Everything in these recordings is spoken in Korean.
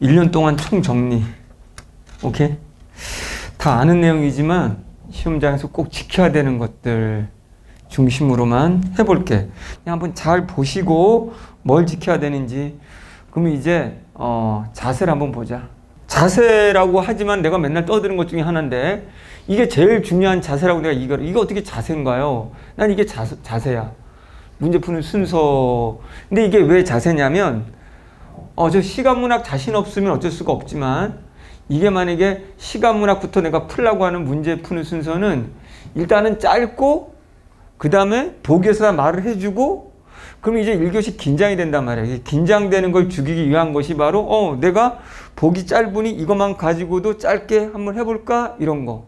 1년 동안 총 정리. 오케이? 다 아는 내용이지만 시험장에서 꼭 지켜야 되는 것들 중심으로만 해볼게. 그냥 한번 잘 보시고 뭘 지켜야 되는지. 그러면 이제 자세를 한번 보자. 자세라고 하지만 내가 맨날 떠드는 것 중에 하나인데 이게 제일 중요한 자세라고 내가 이거 어떻게 자세인가요? 난 이게 자세야. 문제 푸는 순서. 근데 이게 왜 자세냐면 저 시간문학 자신 없으면 어쩔 수가 없지만 이게 만약에 시간문학부터 내가 풀라고 하는 문제 푸는 순서는 일단은 짧고 그 다음에 보기에서 말을 해주고 그럼 이제 1교시 긴장이 된단 말이야. 긴장되는 걸 죽이기 위한 것이 바로 내가 보기 짧으니 이것만 가지고도 짧게 한번 해볼까? 이런 거.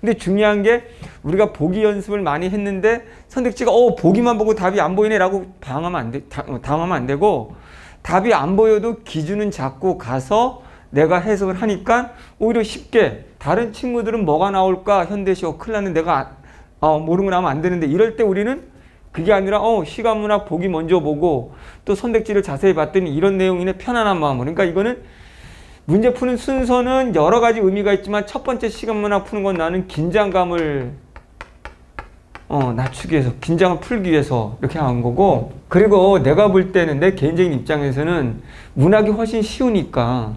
근데 중요한 게 우리가 보기 연습을 많이 했는데 선택지가 보기만 보고 답이 안 보이네 라고 당하면 안 되고 답이 안 보여도 기준은 잡고 가서 내가 해석을 하니까 오히려 쉽게 다른 친구들은 뭐가 나올까? 현대시어 큰일 났는데 내가 모르는 거 나오면 안 되는데 이럴 때 우리는 그게 아니라 시간문학 보기 먼저 보고 또 선택지를 자세히 봤더니 이런 내용이네 편안한 마음으로. 그러니까 이거는 문제 푸는 순서는 여러 가지 의미가 있지만 첫 번째 시간문학 푸는 건 나는 긴장감을 낮추기 위해서, 긴장을 풀기 위해서 이렇게 한 거고, 그리고 내가 볼 때는 내 개인적인 입장에서는 문학이 훨씬 쉬우니까,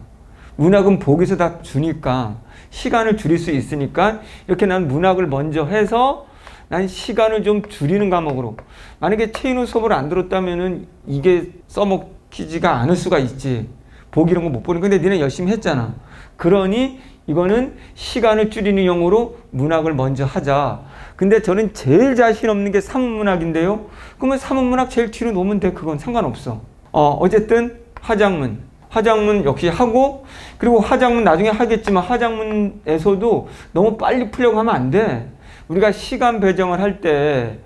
문학은 보기에서 다 주니까 시간을 줄일 수 있으니까 이렇게 난 문학을 먼저 해서 난 시간을 좀 줄이는 과목으로. 만약에 체인호 수업을 안 들었다면은 이게 써먹히지가 않을 수가 있지. 보기 이런 거 못 보는. 근데 니네 열심히 했잖아. 그러니 이거는 시간을 줄이는 용어로 문학을 먼저 하자. 근데 저는 제일 자신 없는 게 사문문학인데요. 그러면 사문문학 제일 뒤로 놓으면 돼. 그건 상관없어. 어쨌든 화작문 역시 하고, 그리고 화작문 나중에 하겠지만 화작문에서도 너무 빨리 풀려고 하면 안 돼. 우리가 시간 배정을 할 때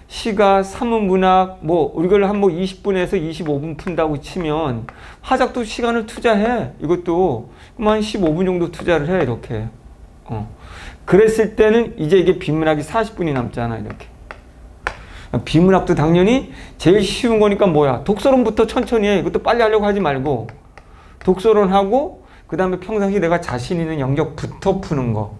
시가, 사문문학, 우리가 한 20분에서 25분 푼다고 치면 화작도 시간을 투자해. 이것도 한 15분 정도 투자를 해. 이렇게. 그랬을 때는 이제 이게 비문학이 40분이 남잖아. 이렇게. 비문학도 당연히 제일 쉬운 거니까 뭐야? 독서론부터 천천히 해. 이것도 빨리 하려고 하지 말고 독서론하고 그 다음에 평상시 내가 자신 있는 영역부터 푸는 거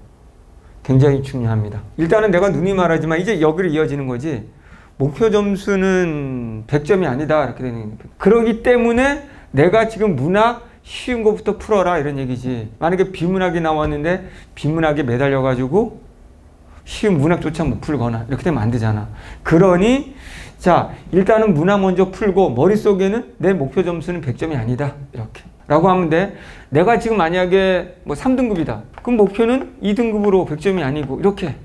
굉장히 중요합니다. 일단은 내가 눈이 말하지만 이제 여기로 이어지는 거지. 목표 점수는 100점이 아니다. 이렇게 되는 거니까. 그러기 때문에 내가 지금 문학 쉬운 거부터 풀어라 이런 얘기지. 만약에 비문학이 나왔는데 비문학에 매달려가지고 쉬운 문학조차 못 풀거나 이렇게 되면 안 되잖아. 그러니 자 일단은 문학 먼저 풀고 머릿속에는 내 목표 점수는 100점이 아니다. 이렇게 라고 하면 돼. 내가 지금 만약에 3등급이다. 그럼 목표는 2등급으로 100점이 아니고 이렇게.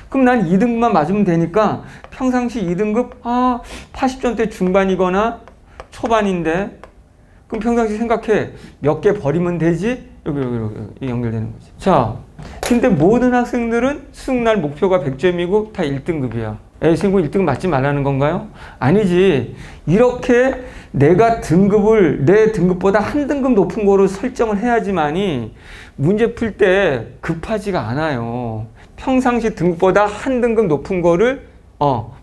그럼 난 2등급만 맞으면 되니까 평상시 2등급 80점대 중반이거나 초반인데 그럼 평상시 생각해. 몇 개 버리면 되지? 여기 연결되는 거지. 자, 근데 모든 학생들은 수능날 목표가 100점이고 다 1등급이야. 선생님 1등급 맞지 말라는 건가요? 아니지. 이렇게 내가 등급을 내 등급보다 한 등급 높은 거로 설정을 해야지만이 문제 풀 때 급하지가 않아요. 평상시 등급보다 한 등급 높은 거를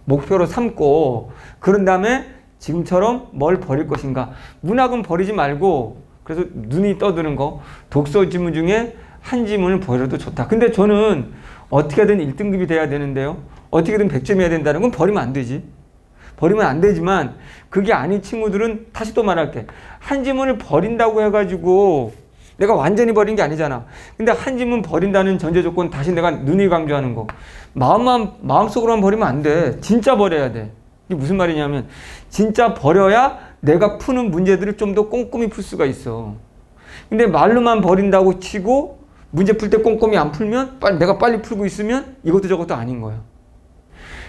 목표로 삼고 그런 다음에 지금처럼 뭘 버릴 것인가. 문학은 버리지 말고 그래서 눈이 떠드는 거 독서 지문 중에 한 지문을 버려도 좋다. 근데 저는 어떻게든 1등급이 돼야 되는데요. 어떻게든 100점이어야 된다는 건 버리면 안 되지. 버리면 안 되지만 그게 아닌 친구들은 다시 또 말할게. 한 지문을 버린다고 해가지고 내가 완전히 버린 게 아니잖아. 근데 한 지문 버린다는 전제 조건 다시 내가 눈이 강조하는 거. 마음속으로만 버리면 안 돼. 진짜 버려야 돼. 이게 무슨 말이냐면 진짜 버려야 내가 푸는 문제들을 좀 더 꼼꼼히 풀 수가 있어. 근데 말로만 버린다고 치고 문제 풀 때 꼼꼼히 안 풀면 내가 빨리 풀고 있으면 이것도 저것도 아닌 거야.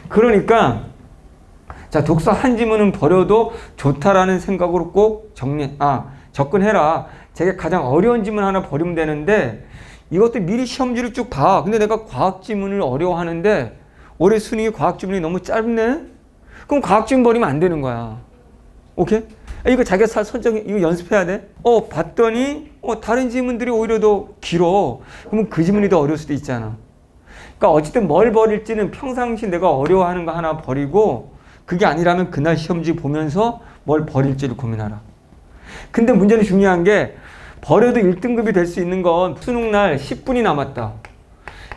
그러니까 자 독서 한 지문은 버려도 좋다라는 생각으로 꼭 접근해라. 제가 가장 어려운 지문 하나 버리면 되는데 이것도 미리 시험지를 쭉 봐. 근데 내가 과학 지문을 어려워하는데 올해 수능이 과학 지문이 너무 짧네? 그럼 과학 지문 버리면 안 되는 거야. 오케이? 이거 자기가 이거 연습해야 돼. 봤더니 다른 지문들이 오히려 더 길어. 그러면 그 지문이 더 어려울 수도 있잖아. 그러니까 어쨌든 뭘 버릴지는 평상시 내가 어려워하는 거 하나 버리고 그게 아니라면 그날 시험지 보면서 뭘 버릴지를 고민하라. 근데 문제는 중요한 게 버려도 1등급이 될 수 있는 건 수능날 10분이 남았다.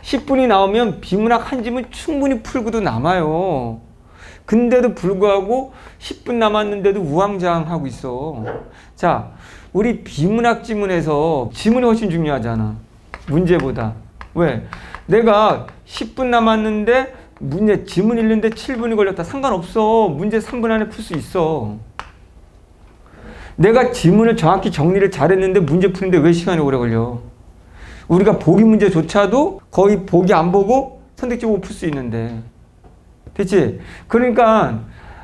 10분이 나오면 비문학 한 지문 충분히 풀고도 남아요. 근데도 불구하고 10분 남았는데도 우왕좌왕하고 있어. 자, 우리 비문학 지문에서 지문이 훨씬 중요하잖아. 문제보다. 왜? 내가 10분 남았는데 문제 지문 읽는데 7분이 걸렸다. 상관없어. 문제 3분 안에 풀 수 있어. 내가 지문을 정확히 정리를 잘했는데 문제 푸는데 왜 시간이 오래 걸려? 우리가 보기 문제조차도 거의 보기 안 보고 선택지 보고 풀 수 있는데. 됐지? 그러니까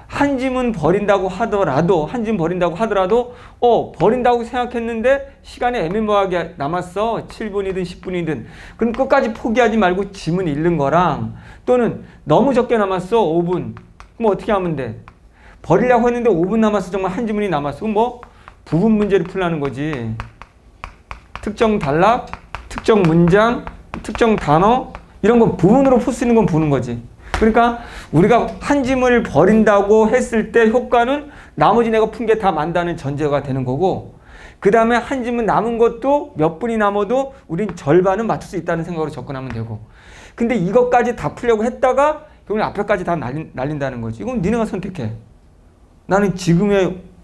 한 지문 버린다고 하더라도 버린다고 생각했는데 시간이 애매모호하게 남았어. 7분이든 10분이든. 그럼 끝까지 포기하지 말고 지문 읽는 거랑, 또는 너무 적게 남았어. 5분. 그럼 어떻게 하면 돼? 버리려고 했는데 5분 남았어. 정말 한 지문이 남았어. 그럼 뭐 부분 문제를 풀라는 거지. 특정 단락, 특정 문장, 특정 단어, 이런 거 부분으로 풀 수 있는 건 보는 거지. 그러니까 우리가 한 지문을 버린다고 했을 때 효과는 나머지 내가 푼 게 다 만다는 전제가 되는 거고, 그 다음에 한 지문 남은 것도 몇 분이 남아도 우린 절반은 맞출 수 있다는 생각으로 접근하면 되고. 근데 이것까지 다 풀려고 했다가 결국 앞에까지 다 날린다는 거지. 이건 니네가 선택해. 나는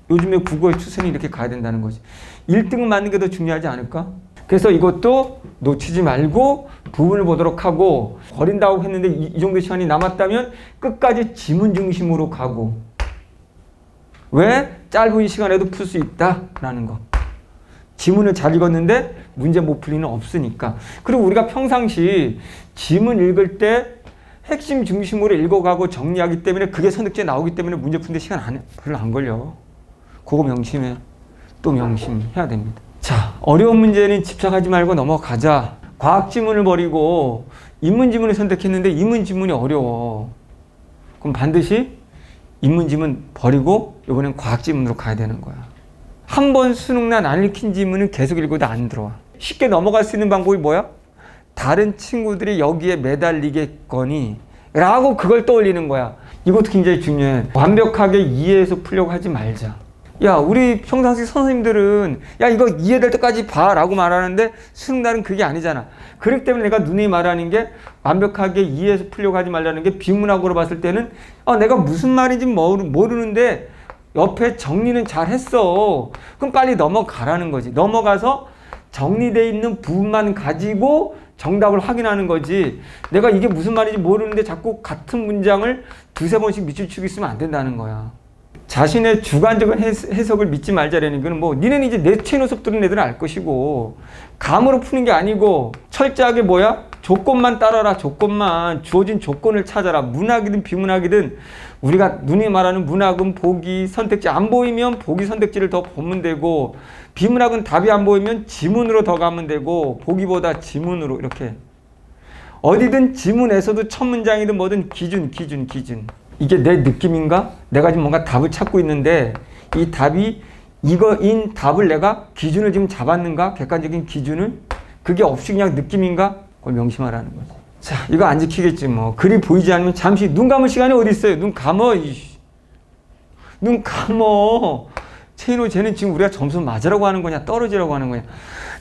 요즘에 국어의 추세는 이렇게 가야 된다는 거지. 1등은 맞는 게 더 중요하지 않을까? 그래서 이것도 놓치지 말고 부분을 보도록 하고, 버린다고 했는데 이 정도 시간이 남았다면 끝까지 지문 중심으로 가고. 왜? 짧은 시간에도 풀 수 있다라는 거. 지문을 잘 읽었는데 문제 못 풀 리는 없으니까. 그리고 우리가 평상시 지문 읽을 때 핵심 중심으로 읽어가고 정리하기 때문에 그게 선택지에 나오기 때문에 문제 푸는데 시간 별로 안 걸려. 그거 명심해. 또 명심해야 됩니다. 자, 어려운 문제는 집착하지 말고 넘어가자. 과학 지문을 버리고 인문 지문을 선택했는데 인문 지문이 어려워. 그럼 반드시 인문 지문 버리고 이번엔 과학 지문으로 가야 되는 거야. 한 번 수능날 안 읽힌 지문은 계속 읽어도 안 들어와. 쉽게 넘어갈 수 있는 방법이 뭐야? 다른 친구들이 여기에 매달리겠거니 라고 그걸 떠올리는 거야. 이것도 굉장히 중요해. 완벽하게 이해해서 풀려고 하지 말자. 야, 우리 평상시 선생님들은 야, 이거 이해될 때까지 봐 라고 말하는데 수능날은 그게 아니잖아. 그렇기 때문에 내가 누누이 말하는 게 완벽하게 이해해서 풀려고 하지 말라는 게, 비문학으로 봤을 때는 내가 무슨 말인지 모르는데 옆에 정리는 잘 했어. 그럼 빨리 넘어가라는 거지. 넘어가서 정리되어 있는 부분만 가지고 정답을 확인하는 거지. 내가 이게 무슨 말인지 모르는데 자꾸 같은 문장을 두세 번씩 밑줄 치고 있으면 안 된다는 거야. 자신의 주관적인 해석을 믿지 말자라는 거는 뭐 니네는 이제 내 채널 수업 들은 애들은 알 것이고, 감으로 푸는 게 아니고 철저하게 조건만 따라라. 조건만. 주어진 조건을 찾아라. 문학이든 비문학이든 우리가 눈이 말하는 문학은 보기 선택지 안 보이면 보기 선택지를 더 보면 되고, 비문학은 답이 안 보이면 지문으로 더 가면 되고, 보기보다 지문으로. 이렇게 어디든 지문에서도 첫 문장이든 뭐든 기준. 이게 내 느낌인가? 내가 지금 뭔가 답을 찾고 있는데 이 답이 이거인 답을 내가 기준을 지금 잡았는가? 객관적인 기준을? 그게 없이 그냥 느낌인가? 그걸 명심하라는 거지. 자, 이거 안 지키겠지 뭐. 글이 보이지 않으면 잠시 눈 감을 시간이 어디 있어요? 눈 감어. 눈 감어. 채인호, 쟤는 지금 우리가 점수 맞으라고 하는 거냐 떨어지라고 하는 거냐.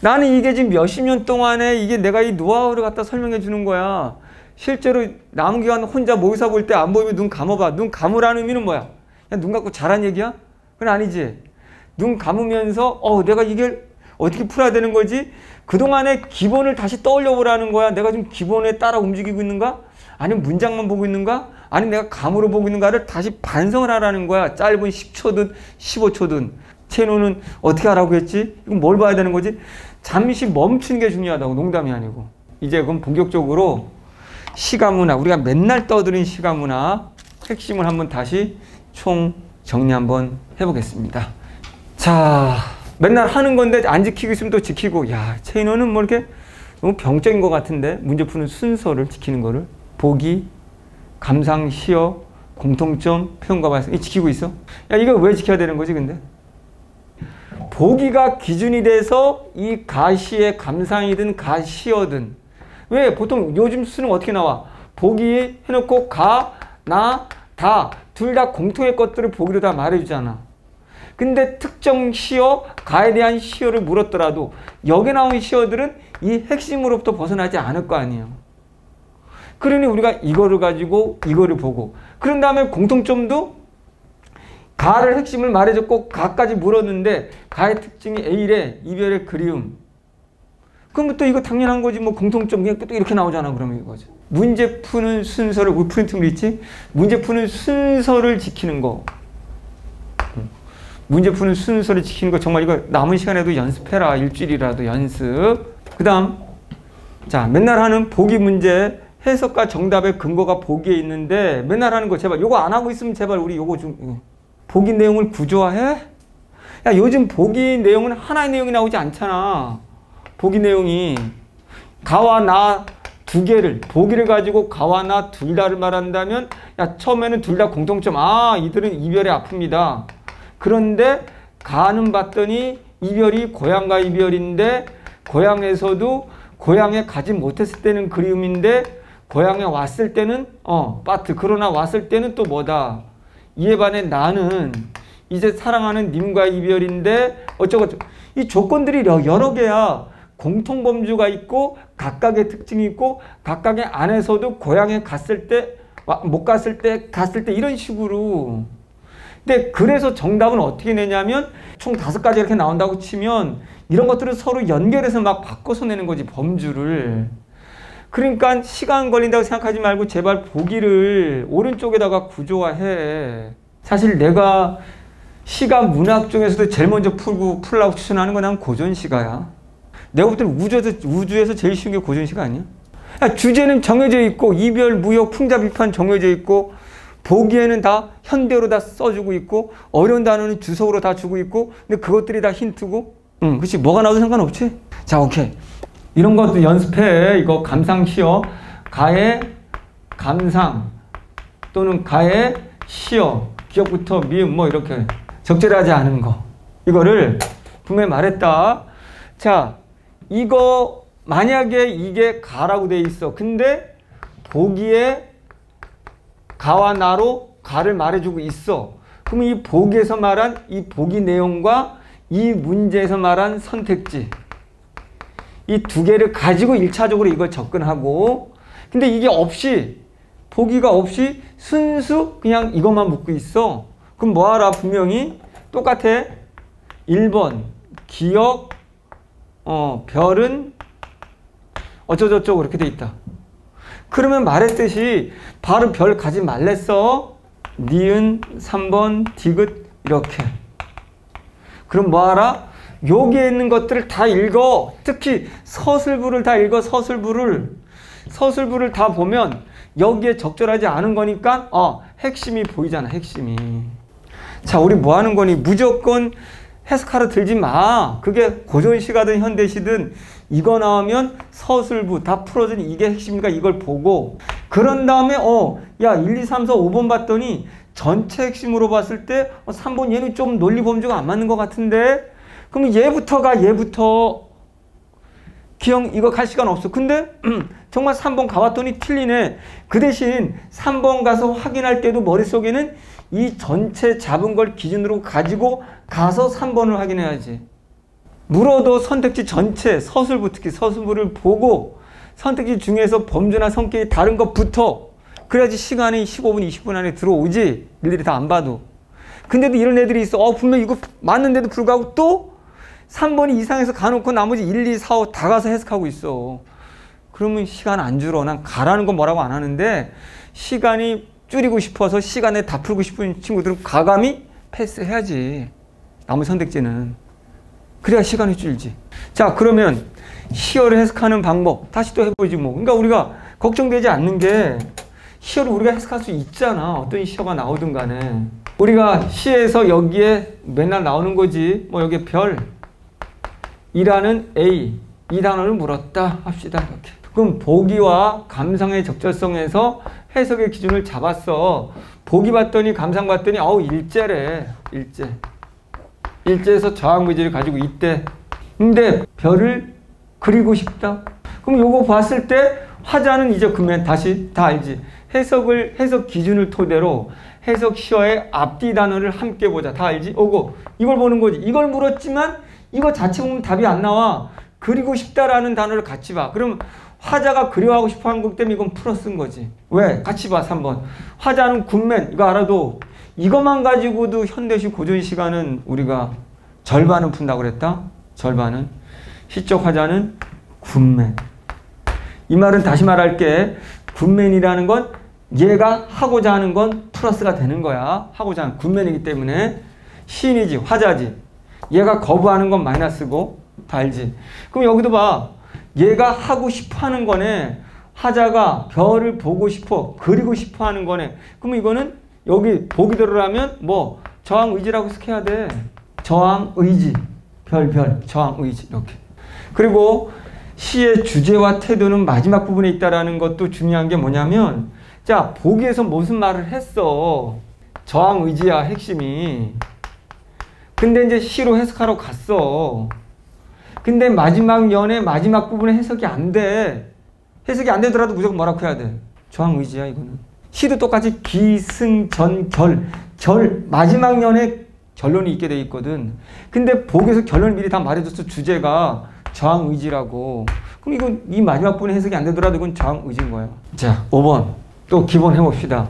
나는 이게 지금 몇십 년 동안에 이게 내가 이 노하우를 갖다 설명해 주는 거야. 실제로 남은 기간 혼자 모의사 볼 때 안 보이면 눈 감아봐. 눈 감으라는 의미는 뭐야? 야, 눈 감고 잘한 얘기야? 그건 아니지. 눈 감으면서 내가 이걸 어떻게 풀어야 되는 거지? 그동안의 기본을 다시 떠올려 보라는 거야. 내가 지금 기본에 따라 움직이고 있는가? 아니면 문장만 보고 있는가? 아니면 내가 감으로 보고 있는가를 다시 반성을 하라는 거야. 짧은 10초든 15초든. 채노는 어떻게 하라고 했지? 이건 뭘 봐야 되는 거지? 잠시 멈추는 게 중요하다고. 농담이 아니고. 이제 그럼 본격적으로 시가문학, 우리가 맨날 떠드는 시가문학 핵심을 한번 다시 총 정리 한번 해보겠습니다. 자, 맨날 하는 건데 안 지키고 있으면 또 지키고. 야, 채인호는 뭐 이렇게 너무 병적인 것 같은데, 문제 푸는 순서를 지키는 거를. 보기, 감상, 시어, 공통점, 표현과 발성, 이 지키고 있어? 야, 이거 왜 지켜야 되는 거지 근데? 보기가 기준이 돼서 이 가시의 감상이든 가시어든, 왜 보통 요즘 수능 어떻게 나와? 보기 해놓고 가, 나, 다 둘 다 공통의 것들을 보기로 다 말해주잖아. 근데 특정 시어, 가에 대한 시어를 물었더라도 여기 나온 시어들은 이 핵심으로부터 벗어나지 않을 거 아니에요. 그러니 우리가 이거를 가지고 이거를 보고, 그런 다음에 공통점도 가를 핵심을 말해줬고 가까지 물었는데 가의 특징이 A래, 이별의 그리움. 그럼 또 이거 당연한 거지. 뭐 공통점 그냥 또 이렇게 나오잖아. 그러면 이거죠. 문제 푸는 순서를, 우리 프린트물 있지? 문제 푸는 순서를 지키는 거. 문제 푸는 순서를 지키는 거 정말 이거 남은 시간에도 연습해라. 일주일이라도 연습. 그 다음, 자, 맨날 하는 보기 문제 해석과 정답의 근거가 보기에 있는데 맨날 하는 거 제발 요거 안 하고 있으면 제발 우리 요거 좀 보기 내용을 구조화해? 야, 요즘 보기 내용은 하나의 내용이 나오지 않잖아. 보기 내용이 가와 나 두 개를, 보기를 가지고 가와 나 둘 다를 말한다면, 야, 처음에는 둘 다 공통점, 아, 이들은 이별에 아픕니다. 그런데 가는 봤더니 이별이 고향과 이별인데, 고향에서도 고향에 가지 못했을 때는 그리움인데, 고향에 왔을 때는 빠트. 그러나 왔을 때는 또 뭐다. 이에 반해 나는 이제 사랑하는 님과 이별인데 어쩌고저쩌고. 이 조건들이 여러 개야. 공통범주가 있고 각각의 특징이 있고 각각의 안에서도 고향에 갔을 때, 못 갔을 때, 갔을 때 이런 식으로. 근데 그래서 정답은 어떻게 내냐면 총 5가지 이렇게 나온다고 치면 이런 것들을 서로 연결해서 막 바꿔서 내는 거지, 범주를. 그러니까 시간 걸린다고 생각하지 말고 제발 보기를 오른쪽에다가 구조화해. 사실 내가 시가 문학 중에서도 제일 먼저 풀라고 추천하는 건 난 고전시가야. 내가 볼 때는 우주에서 제일 쉬운 게 고전시가 아니야? 야, 주제는 정해져 있고 이별, 무역, 풍자, 비판 정해져 있고 보기에는 다 현대어로 다 써주고 있고 어려운 단어는 주석으로 다 주고 있고 근데 그것들이 다 힌트고 그치? 뭐가 나와도 상관없지? 자, 오케이. 이런 것도 연습해. 이거 감상시어, 가의 감상 또는 가의 시어, 기억부터 미음 뭐 이렇게 적절하지 않은 거. 이거를 분명히 말했다. 자, 이거 만약에 이게 가라고 돼 있어. 근데 보기에 가와 나로 가를 말해주고 있어. 그러면 이 보기에서 말한 이 보기 내용과 이 문제에서 말한 선택지, 이 두 개를 가지고 1차적으로 이걸 접근하고, 근데 이게 없이, 보기가 없이 순수 그냥 이것만 묻고 있어. 그럼 뭐하라? 분명히 똑같아. 1번 기억, 별은 어쩌고저쩌고 이렇게 돼 있다. 그러면 말했듯이 바로 별 가지 말랬어. 니은 3번 디귿 이렇게. 그럼 뭐하라? 여기에 있는 것들을 다 읽어. 특히 서술부를 다 읽어. 서술부를 다 보면 여기에 적절하지 않은 거니까 핵심이 보이잖아. 핵심이. 자, 우리 뭐 하는 거니? 무조건 해석하러 들지 마. 그게 고전시가든 현대시든 이거 나오면 서술부 다 풀어진 이게 핵심이니까 이걸 보고, 그런 다음에 야, 1, 2, 3, 4, 5번 봤더니 전체 핵심으로 봤을 때 3번 얘는 좀 논리 범주가 안 맞는 것 같은데, 그럼 얘부터 기억 이거 갈 시간 없어. 근데 정말 3번 가봤더니 틀리네. 그 대신 3번 가서 확인할 때도 머릿속에는 이 전체 잡은 걸 기준으로 가지고 가서 3번을 확인해야지. 물어도 선택지 전체, 서술부, 특히 서술부를 보고 선택지 중에서 범주나 성격이 다른 것부터, 그래야지 시간이 15분, 20분 안에 들어오지. 일일이 다 안 봐도. 근데도 이런 애들이 있어. 분명 이거 맞는데도 불구하고 또 3번이 이상해서 가놓고 나머지 1, 2, 4, 5 다 가서 해석하고 있어. 그러면 시간 안 줄어. 난 가라는 건 뭐라고 안 하는데, 시간이 줄이고 싶어서 시간에 다 풀고 싶은 친구들은 과감히 패스해야지. 나머지 선택지는. 그래야 시간이 줄지. 자, 그러면 시어를 해석하는 방법 다시 또 해보지 뭐. 그러니까 우리가 걱정되지 않는 게, 시어를 우리가 해석할 수 있잖아. 어떤 시어가 나오든 간에. 우리가 시에서 여기에 맨날 나오는 거지. 뭐 여기에 별이라는 A, 이 단어를 물었다 합시다. 이렇게. 그럼 보기와 감상의 적절성에서 해석의 기준을 잡았어. 보기 봤더니 감상 봤더니 일제래. 일제에서 저항의지를 가지고 있대. 근데 별을 그리고 싶다. 그럼 요거 봤을 때 화자는 이제 그러면 다시 다 알지. 해석 기준을 토대로 해석 시어의 앞뒤 단어를 함께 보자. 다 알지? 오고 이걸 보는 거지. 이걸 물었지만 이거 자체 보면 답이 안 나와. 그리고 싶다라는 단어를 같이 봐. 그럼 화자가 그리워하고 싶어 하는 것 때문에 이건 플러스인 거지. 왜? 같이 봐. 3번. 화자는 굿맨. 이거 알아도 이것만 가지고도 현대시 고전 시가는 우리가 절반은 푼다고 그랬다. 절반은. 시적 화자는 굿맨. 이 말은 다시 말할게. 굿맨이라는 건 얘가 하고자 하는 건 플러스가 되는 거야. 하고자 하는 굿맨이기 때문에. 시인이지. 화자지. 얘가 거부하는 건 마이너스고. 다 알지? 그럼 여기도 봐. 얘가 하고 싶어 하는 거네. 화자가 별을 보고 싶어. 그리고 싶어 하는 거네. 그럼 이거는 여기 보기 들어라면 뭐 저항의지라고 해석해야 돼. 저항의지. 별. 저항의지. 이렇게. 그리고 시의 주제와 태도는 마지막 부분에 있다라는 것도 중요한 게 뭐냐면 자, 보기에서 무슨 말을 했어. 저항의지야, 핵심이. 근데 이제 시로 해석하러 갔어. 근데 마지막 연의 마지막 부분에 해석이 안 돼. 해석이 안 되더라도 무조건 뭐라고 해야 돼? 저항의지야, 이거는. 시도 똑같이 기승전 결 마지막 연에 결론이 있게 돼 있거든. 근데 보기에서 결론을 미리 다 말해줬어. 주제가 저항의지라고. 그럼 이건 이 마지막 부분에 해석이 안 되더라도 이건 저항의지인 거야. 자, 5번 또 기본 해봅시다.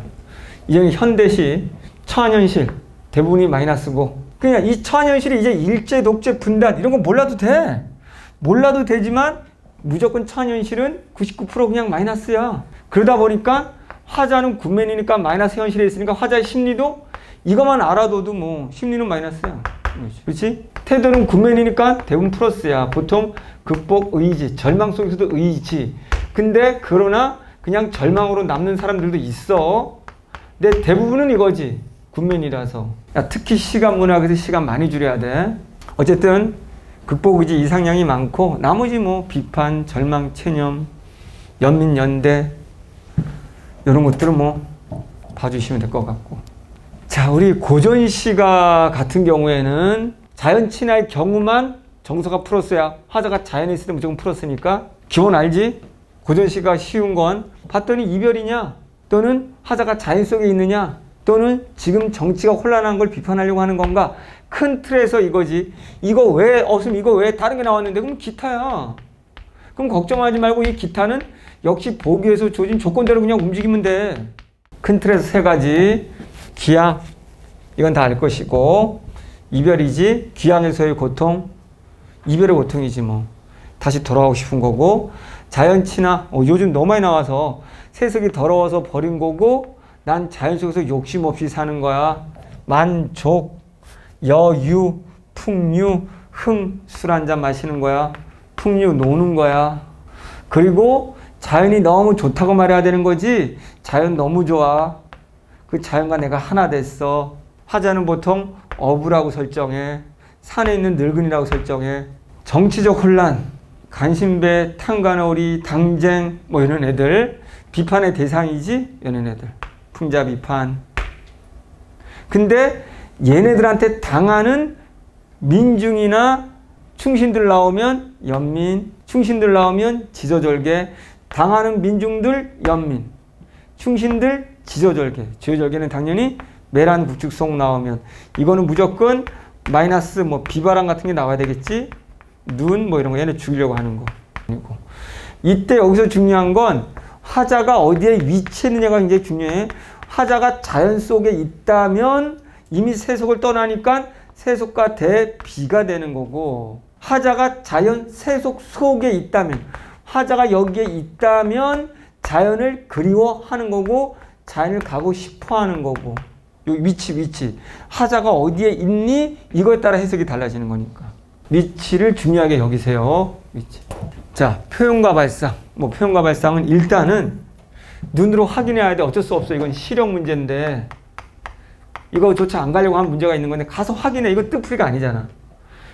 이제 현대시 처한현실 대부분이 마이너스고 그냥 이 처한현실이 이제 일제, 독재, 분단 이런 거 몰라도 돼. 몰라도 되지만 무조건 처한현실은 99% 그냥 마이너스야. 그러다 보니까 화자는 굿맨이니까 마이너스 현실에 있으니까 화자의 심리도 이것만 알아둬도 뭐 심리는 마이너스야. 그렇지? 태도는 굿맨이니까 대부분 플러스야. 보통 극복 의지, 절망 속에서도 의지. 근데 그러나 그냥 절망으로 남는 사람들도 있어. 근데 대부분은 이거지. 굿맨이라서. 야, 특히 시간 문학에서 시간 많이 줄여야 돼. 어쨌든 극복 의지 이상량이 많고 나머지 뭐 비판, 절망, 체념, 연민, 연대 이런 것들은 뭐 봐주시면 될 것 같고. 자, 우리 고전시가 같은 경우에는 자연 친화의 경우만 정서가 플러스야. 화자가 자연에 있을 때 무조건 플러스니까 기본 알지? 고전시가 쉬운 건 봤더니 이별이냐 또는 화자가 자연 속에 있느냐 또는 지금 정치가 혼란한 걸 비판하려고 하는 건가. 큰 틀에서 이거지. 이거 왜 없으면 이거 왜 다른 게 나왔는데 그럼 기타야. 그럼 걱정하지 말고 이 기타는 역시 보기에서 주어진 조건대로 그냥 움직이면 돼. 큰 틀에서 세 가지. 기양, 이건 다 알 것이고 이별이지. 귀향에서의 고통, 이별의 고통이지 뭐. 다시 돌아오고 싶은 거고 자연 친화, 요즘 너무 많이 나와서 세속이 더러워서 버린 거고 난 자연 속에서 욕심 없이 사는 거야. 만족, 여유, 풍류, 흥, 술 한잔 마시는 거야. 풍류, 노는 거야. 그리고 자연이 너무 좋다고 말해야 되는 거지. 자연 너무 좋아. 그 자연과 내가 하나 됐어. 화자는 보통 어부라고 설정해. 산에 있는 늙은이라고 설정해. 정치적 혼란, 간신배, 탄간오리, 당쟁 뭐 이런 애들 비판의 대상이지. 이런 애들 풍자 비판. 근데 얘네들한테 당하는 민중이나 충신들 나오면 연민, 충신들 나오면 지저절개. 당하는 민중들 연민, 충신들 지저절개. 지저절개는 당연히 매란 국축송 나오면 이거는 무조건 마이너스 뭐 비바람 같은 게 나와야 되겠지. 눈 뭐 이런 거 얘네 죽이려고 하는 거. 이때 여기서 중요한 건 화자가 어디에 위치했느냐가 굉장히 중요해. 화자가 자연 속에 있다면 이미 세속을 떠나니까 세속과 대비가 되는 거고 화자가 자연 세속 속에 있다면 화자가 여기에 있다면 자연을 그리워하는 거고 자연을 가고 싶어 하는 거고 요 위치 화자가 어디에 있니? 이거에 따라 해석이 달라지는 거니까 위치를 중요하게 여기세요. 위치. 자, 표현과 발상. 뭐 표현과 발상은 일단은 눈으로 확인해야 돼. 어쩔 수 없어. 이건 실용 문제인데 이거조차 안 가려고 하는 문제가 있는 건데 가서 확인해. 이거 뜻풀이가 아니잖아.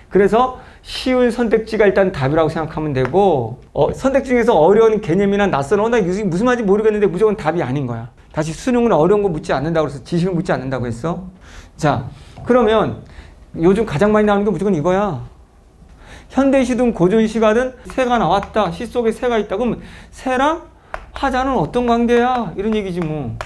그래서 쉬운 선택지가 일단 답이라고 생각하면 되고 선택 중에서 어려운 개념이나 낯선 나 무슨 말인지 모르겠는데 무조건 답이 아닌 거야. 다시 수능은 어려운 거 묻지 않는다고 그래서 지식을 묻지 않는다고 했어. 자, 그러면 요즘 가장 많이 나오는 게 무조건 이거야. 현대시든 고전시가든 새가 나왔다. 시 속에 새가 있다. 그럼 새랑 화자는 어떤 관계야? 이런 얘기지 뭐.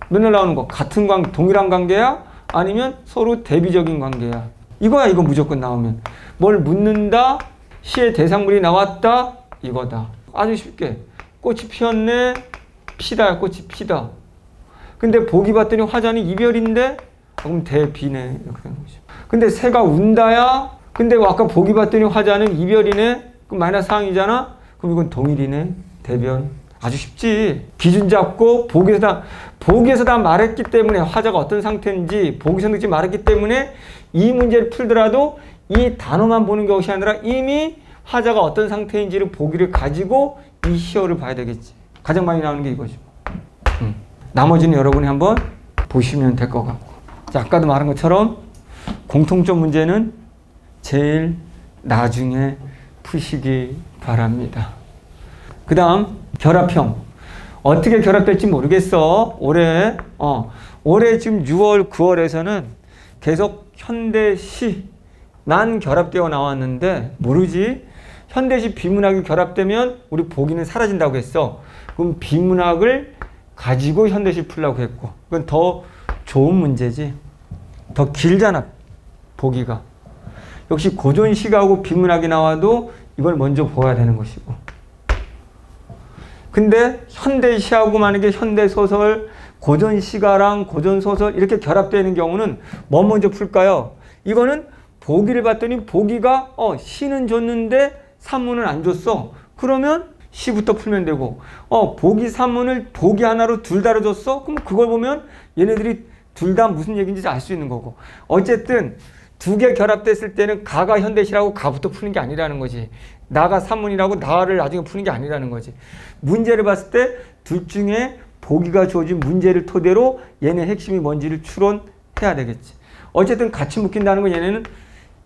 맨날 나오는 거. 같은 관계, 동일한 관계야? 아니면 서로 대비적인 관계야? 이거야, 이거 무조건 나오면. 뭘 묻는다? 시의 대상물이 나왔다? 이거다. 아주 쉽게. 꽃이 피었네? 피다야, 꽃이 피다. 근데 보기 봤더니 화자는 이별인데? 그럼 대비네. 이렇게 되는 거죠. 근데 새가 운다야? 근데 아까 보기 봤더니 화자는 이별이네? 그럼 마이너스 상이잖아? 그럼 이건 동일이네? 대변. 아주 쉽지. 기준 잡고 보기에서 다 말했기 때문에 화자가 어떤 상태인지 보기 선택지 말했기 때문에 이 문제를 풀더라도 이 단어만 보는 것이 아니라 이미 화자가 어떤 상태인지를 보기를 가지고 이 시어를 봐야 되겠지. 가장 많이 나오는 게 이거죠. 나머지는 여러분이 한번 보시면 될 것 같고. 자, 아까도 말한 것처럼 공통점 문제는 제일 나중에 푸시기 바랍니다. 그 다음 결합형. 어떻게 결합될지 모르겠어. 올해 지금 6월, 9월에서는 계속 현대시 만 결합되어 나왔는데 모르지. 현대시 비문학이 결합되면 우리 보기는 사라진다고 했어. 그럼 비문학을 가지고 현대시 풀려고 했고. 그건 더 좋은 문제지. 더 길잖아, 보기가. 역시 고전시가하고 비문학이 나와도 이걸 먼저 보아야 되는 것이고. 근데 현대시하고 만약에 현대소설, 고전시가랑 고전소설 이렇게 결합되는 경우는 뭐 먼저 풀까요? 이거는 보기를 봤더니 보기가 시는 줬는데 산문은 안 줬어. 그러면 시부터 풀면 되고 보기 산문을 보기 하나로 둘 다로 줬어? 그럼 그걸 보면 얘네들이 둘 다 무슨 얘기인지 알 수 있는 거고. 어쨌든 두 개 결합됐을 때는 가가 현대시라고 가부터 푸는 게 아니라는 거지. 나가 산문이라고 나를 나중에 푸는 게 아니라는 거지. 문제를 봤을 때 둘 중에 보기가 주어진 문제를 토대로 얘네 핵심이 뭔지를 추론해야 되겠지. 어쨌든 같이 묶인다는 건 얘네는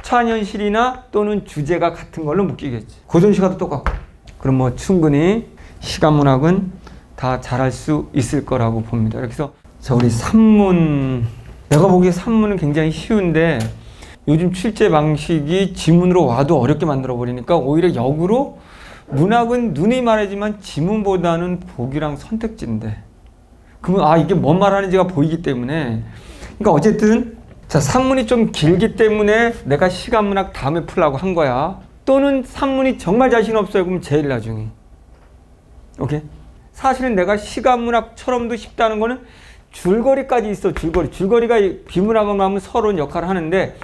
차년실이나 또는 주제가 같은 걸로 묶이겠지. 고전시가도 똑같고. 그럼 뭐 충분히 시간문학은 다 잘할 수 있을 거라고 봅니다. 그래서 자, 우리 산문. 내가 보기에 산문은 굉장히 쉬운데 요즘 출제 방식이 지문으로 와도 어렵게 만들어 버리니까 오히려 역으로 문학은 눈이 말하지만 지문보다는 보기랑 선택지인데. 그러면 이게 뭔 말하는지가 보이기 때문에. 그러니까 어쨌든 자, 산문이 좀 길기 때문에 내가 시간문학 다음에 풀라고 한 거야. 또는 산문이 정말 자신 없어요. 그럼 제일 나중에. 오케이? 사실은 내가 시간문학처럼도 쉽다는 거는 줄거리까지 있어. 줄거리가 비문학으로 하면 서론 역할을 하는데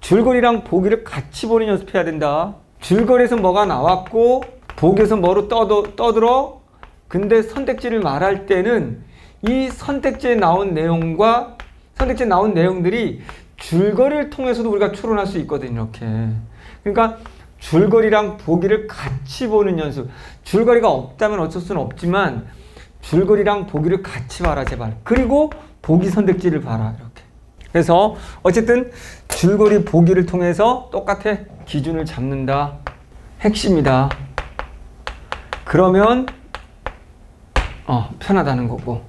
줄거리랑 보기를 같이 보는 연습해야 된다. 줄거리에서 뭐가 나왔고 보기에서 뭐로 떠들어. 근데 선택지를 말할 때는 이 선택지에 나온 내용과 선택지에 나온 내용들이 줄거리를 통해서도 우리가 추론할 수 있거든요. 이렇게. 그러니까 줄거리랑 보기를 같이 보는 연습. 줄거리가 없다면 어쩔 수는 없지만 줄거리랑 보기를 같이 봐라, 제발. 그리고 보기 선택지를 봐라, 이렇게. 그래서 어쨌든 줄거리 보기를 통해서 똑같아. 기준을 잡는다. 핵심이다. 그러면 편하다는 거고.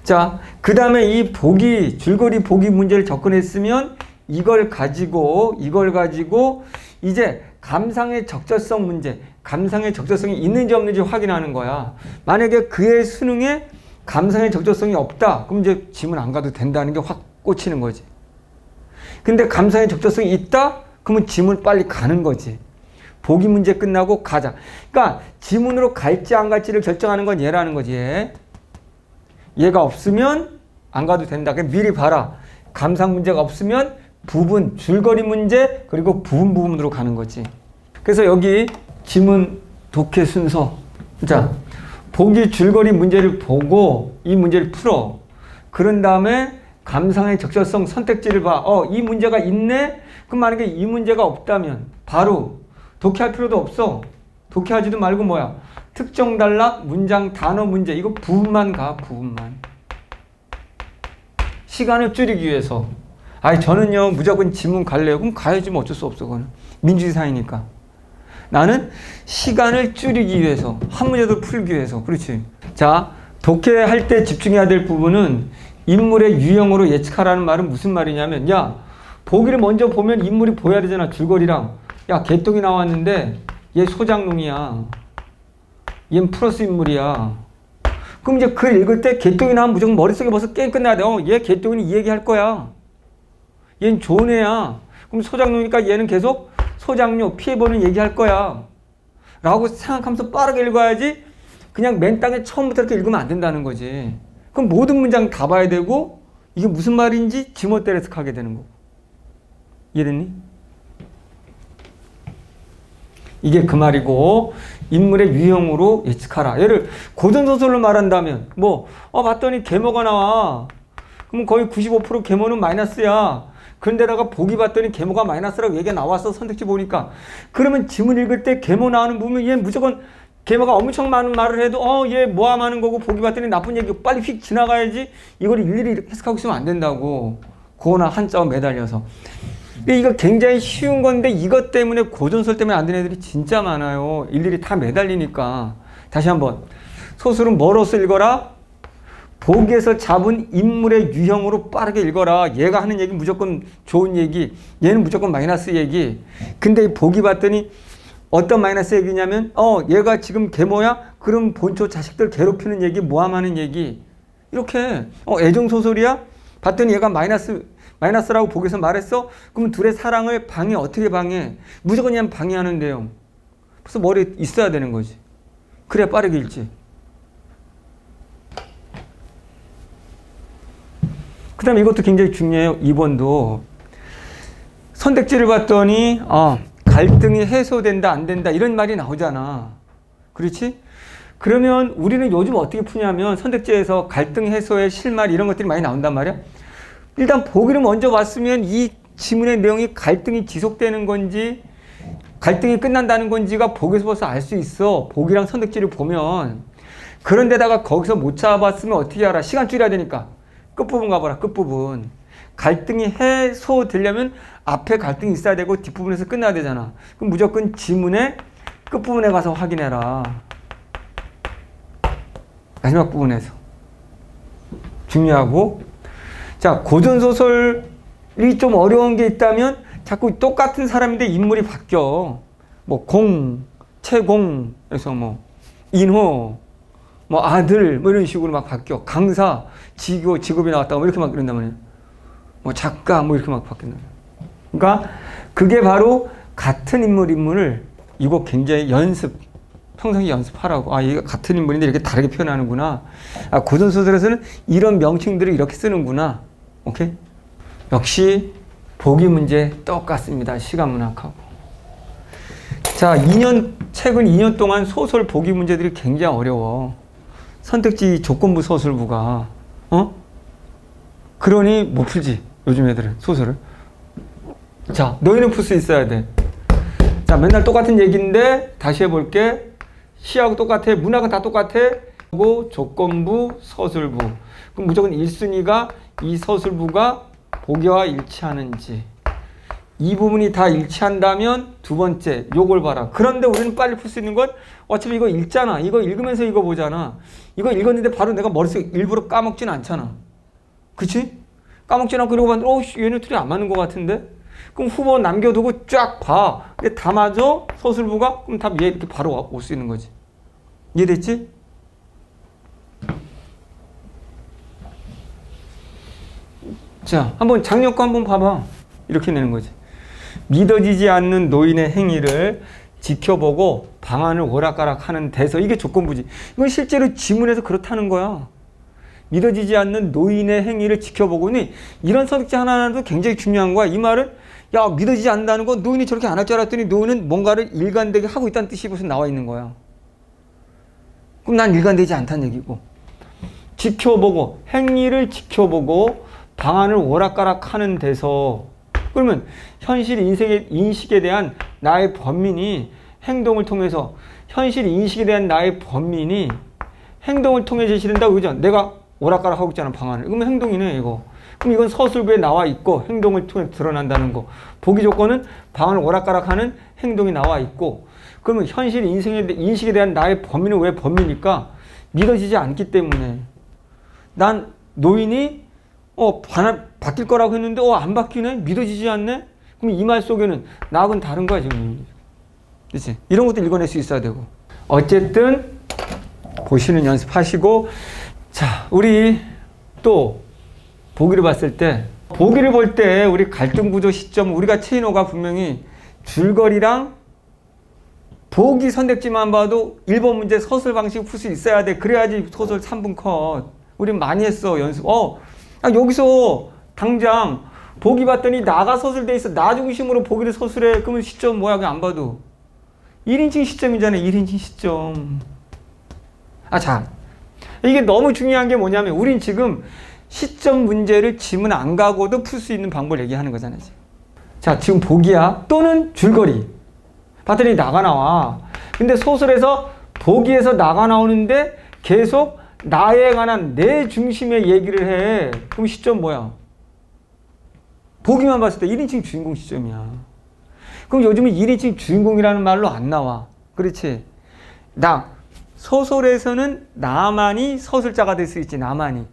자, 그 다음에 이 보기, 줄거리 보기 문제를 접근했으면 이걸 가지고 이제 감상의 적절성 문제, 감상의 적절성이 있는지 없는지 확인하는 거야. 만약에 그의 수능에 감상의 적절성이 없다. 그럼 이제 지문 안 가도 된다는 게 확 꽂히는 거지. 근데 감상의 적절성이 있다? 그러면 지문 빨리 가는 거지. 보기 문제 끝나고 가자. 그러니까 지문으로 갈지 안 갈지를 결정하는 건 얘라는 거지. 얘가 없으면 안 가도 된다. 그냥 미리 봐라. 감상 문제가 없으면 부분, 줄거리 문제, 그리고 부분으로 가는 거지. 그래서 여기 지문 독해 순서. 자, 보기 줄거리 문제를 보고 이 문제를 풀어. 그런 다음에 감상의 적절성 선택지를 봐. 이 문제가 있네? 그럼 만약에 이 문제가 없다면 바로 독해할 필요도 없어. 독해하지도 말고 뭐야? 특정 단락, 문장, 단어 문제. 이거 부분만 가, 부분만. 시간을 줄이기 위해서. 저는요, 무조건 지문 갈래요. 그럼 가야지 뭐 어쩔 수 없어, 그거는. 민주주의 사회니까. 나는 시간을 줄이기 위해서, 한 문제도 풀기 위해서. 그렇지. 자, 독해할 때 집중해야 될 부분은 인물의 유형으로 예측하라는 말은 무슨 말이냐면, 야, 보기를 먼저 보면 인물이 보여야 되잖아, 줄거리랑. 야, 개똥이 나왔는데 얘 소장농이야. 얘는 플러스 인물이야. 그럼 이제 글 읽을 때 개똥이 나오면 무조건 머릿속에 벌써 게임 끝나야 돼. 얘 개똥이는 이 얘기 할 거야. 얘는 좋은 애야. 그럼 소장료니까 얘는 계속 소장료 피해보는 얘기 할 거야. 라고 생각하면서 빠르게 읽어야지 그냥 맨 땅에 처음부터 이렇게 읽으면 안 된다는 거지. 그럼 모든 문장 다 봐야 되고 이게 무슨 말인지 지멋대로 해석하게 되는 거고. 이해됐니? 이게 그 말이고 인물의 유형으로 예측하라. 얘를 고전소설로 말한다면 봤더니 계모가 나와. 그럼 거의 95% 계모는 마이너스야. 그런데다가 보기 봤더니 계모가 마이너스라고 얘기가 나왔어. 선택지 보니까. 그러면 지문 읽을 때 계모 나오는 부분 얘는 무조건 계모가 엄청 많은 말을 해도 얘 모함하는 거고 보기 봤더니 나쁜 얘기 빨리 휙 지나가야지. 이걸 일일이 해석하고 있으면 안 된다고. 고나 한자와 매달려서. 근데 이거 굉장히 쉬운 건데 이것 때문에 고전설 때문에 안 되는 애들이 진짜 많아요. 일일이 다 매달리니까. 다시 한번. 소설은 뭐로써 읽어라? 보기에서 잡은 인물의 유형으로 빠르게 읽어라. 얘가 하는 얘기 무조건 좋은 얘기. 얘는 무조건 마이너스 얘기. 근데 보기 봤더니 어떤 마이너스 얘기냐면 얘가 지금 계모야? 그럼 본초 자식들 괴롭히는 얘기, 모함하는 얘기. 이렇게 애정소설이야? 봤더니 얘가 마이너스라고 보기에서 말했어? 그럼 둘의 사랑을 방해 어떻게 방해? 무조건 그냥 방해하는 내용. 그래서 머리에 있어야 되는 거지. 그래야 빠르게 읽지. 그 다음에 이것도 굉장히 중요해요. 2번도. 선택지를 봤더니 갈등이 해소된다 안 된다 이런 말이 나오잖아. 그렇지? 그러면 우리는 요즘 어떻게 푸냐면 선택지에서 갈등 해소의 실마리 이런 것들이 많이 나온단 말이야. 일단 보기를 먼저 봤으면 이 지문의 내용이 갈등이 지속되는 건지 갈등이 끝난다는 건지가 보기에서 벌써 알 수 있어. 보기랑 선택지를 보면. 그런데다가 거기서 못 잡았으면 어떻게 알아? 시간 줄여야 되니까. 끝부분 가봐라. 끝부분. 갈등이 해소되려면 앞에 갈등이 있어야 되고 뒷부분에서 끝나야 되잖아. 그럼 무조건 지문의 끝부분에 가서 확인해라. 마지막 부분에서. 중요하고. 자, 고전소설이 좀 어려운 게 있다면 자꾸 똑같은 사람인데 인물이 바뀌어. 채공, 그래서 인호, 아들, 이런 식으로 막 바뀌어. 강사, 직업이 나왔다, 이렇게 막 이런단 말이야. 작가, 이렇게 막 바뀐다. 그러니까 그게 바로 같은 인물을 이거 굉장히 평상시 연습하라고. 얘가 같은 인물인데 이렇게 다르게 표현하는구나. 고전소설에서는 이런 명칭들을 이렇게 쓰는구나. 오케이? 역시 보기 문제 똑같습니다. 시간문학하고. 자, 최근 2년 동안 소설 보기 문제들이 굉장히 어려워. 선택지 조건부 소설부가. 그러니 못 풀지. 요즘 애들은 소설을. 자, 너희는 풀 수 있어야 돼. 자, 맨날 똑같은 얘기인데 다시 해볼게. 시하고 똑같아. 문학은 다 똑같아. 그리고 조건부, 서술부. 그럼 무조건 1순위가 이 서술부가 보기와 일치하는지. 이 부분이 다 일치한다면 두 번째, 요걸 봐라. 그런데 우리는 빨리 풀 수 있는 건 어차피 이거 읽잖아. 이거 읽으면서 이거 보잖아. 이거 읽었는데 바로 내가 머릿속에 일부러 까먹진 않잖아. 그치? 까먹진 않고 이러고 봤는데 얘네 둘이 안 맞는 것 같은데? 그럼 후보 남겨두고 쫙 봐. 근데 다 맞아? 서술부가? 그럼 다 얘 이렇게 바로 올 수 있는 거지. 이해됐지? 자, 한번 장력 거 한번 봐봐. 이렇게 내는 거지. 믿어지지 않는 노인의 행위를 지켜보고 방안을 오락가락하는 대서. 이게 조건부지. 이건 실제로 지문에서 그렇다는 거야. 믿어지지 않는 노인의 행위를 지켜보고. 이런 선택지 하나하나도 굉장히 중요한 거야. 이 말은 믿어지지 않는다는 건 노인이 저렇게 안 할 줄 알았더니 노인은 뭔가를 일관되게 하고 있다는 뜻이 무슨 나와 있는 거야. 그럼 난 일관되지 않다는 얘기고. 지켜보고, 행위를 지켜보고 방안을 오락가락하는 데서. 그러면 현실 인식에 대한 나의 범민이 행동을 통해서, 현실 인식에 대한 나의 범민이 행동을 통해 제시된다고 그러죠. 내가 오락가락하고 있잖아, 방안을. 그러면 행동이네, 이거. 그럼 이건 서술부에 나와 있고 행동을 통해 드러난다는 거. 보기 조건은 방안을 오락가락하는 행동이 나와 있고. 그러면 현실 인식에 대한 나의 범민은 왜 범민일까? 믿어지지 않기 때문에. 난 노인이 바뀔 거라고 했는데 안 바뀌네? 믿어지지 않네? 그럼 이 말 속에는 나하고는 다른 거야, 지금. 그치? 이런 것도 읽어낼 수 있어야 되고. 어쨌든 보시는 연습하시고, 자, 우리 또 보기를 봤을 때, 보기를 볼 때 우리 갈등 구조 시점, 우리가 체인호가 분명히 줄거리랑 보기 선택지만 봐도 1번 문제 서술 방식 풀 수 있어야 돼. 그래야지 소설 3분 컷. 우리 많이 했어, 연습. 여기서 당장 보기 봤더니 나가 서술돼 있어. 나 중심으로 보기를 서술해. 그러면 시점 뭐야? 그냥 안 봐도. 1인칭 시점이잖아요. 1인칭 시점. 자. 이게 너무 중요한 게 뭐냐면 우린 지금 시점 문제를 지문 안 가고도 풀 수 있는 방법을 얘기하는 거잖아요. 지금. 자, 지금 보기야. 또는 줄거리. 봤더니 나가 나와. 근데 소설에서 보기에서 나가 나오는데 계속 나에 관한 내 중심의 얘기를 해. 그럼 시점 뭐야? 보기만 봤을 때 1인칭 주인공 시점이야. 그럼 요즘은 1인칭 주인공이라는 말로 안 나와. 그렇지? 소설에서는 나만이 서술자가 될 수 있지. 나만이.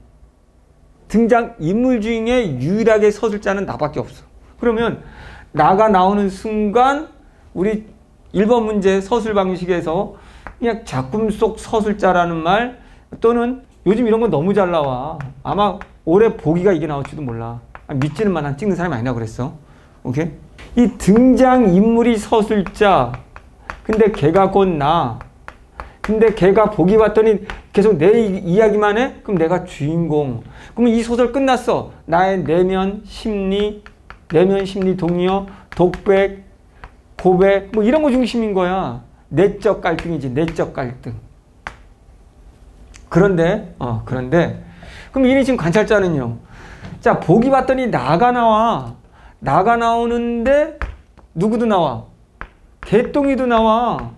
등장 인물 중에 유일하게 서술자는 나밖에 없어. 그러면 나가 나오는 순간 우리 1번 문제 서술 방식에서 그냥 작품 속 서술자라는 말 또는 요즘 이런 거 너무 잘 나와. 아마 올해 보기가 이게 나올지도 몰라. 믿지는 만 한 찍는 사람이 아니라 그랬어. 오케이? 이 등장 인물이 서술자. 근데 걔가 곧 나. 근데 걔가 보기 봤더니 계속 내 이야기만 해? 그럼 내가 주인공. 그러면 이 소설 끝났어. 나의 내면 심리 동요, 독백, 고백 뭐 이런 거 중심인 거야. 내적 갈등이지. 내적 갈등. 그런데 그럼 1인칭 관찰자는요. 자, 보기 봤더니 나가 나와. 나가 나오는데 누구도 나와. 개똥이도 나와.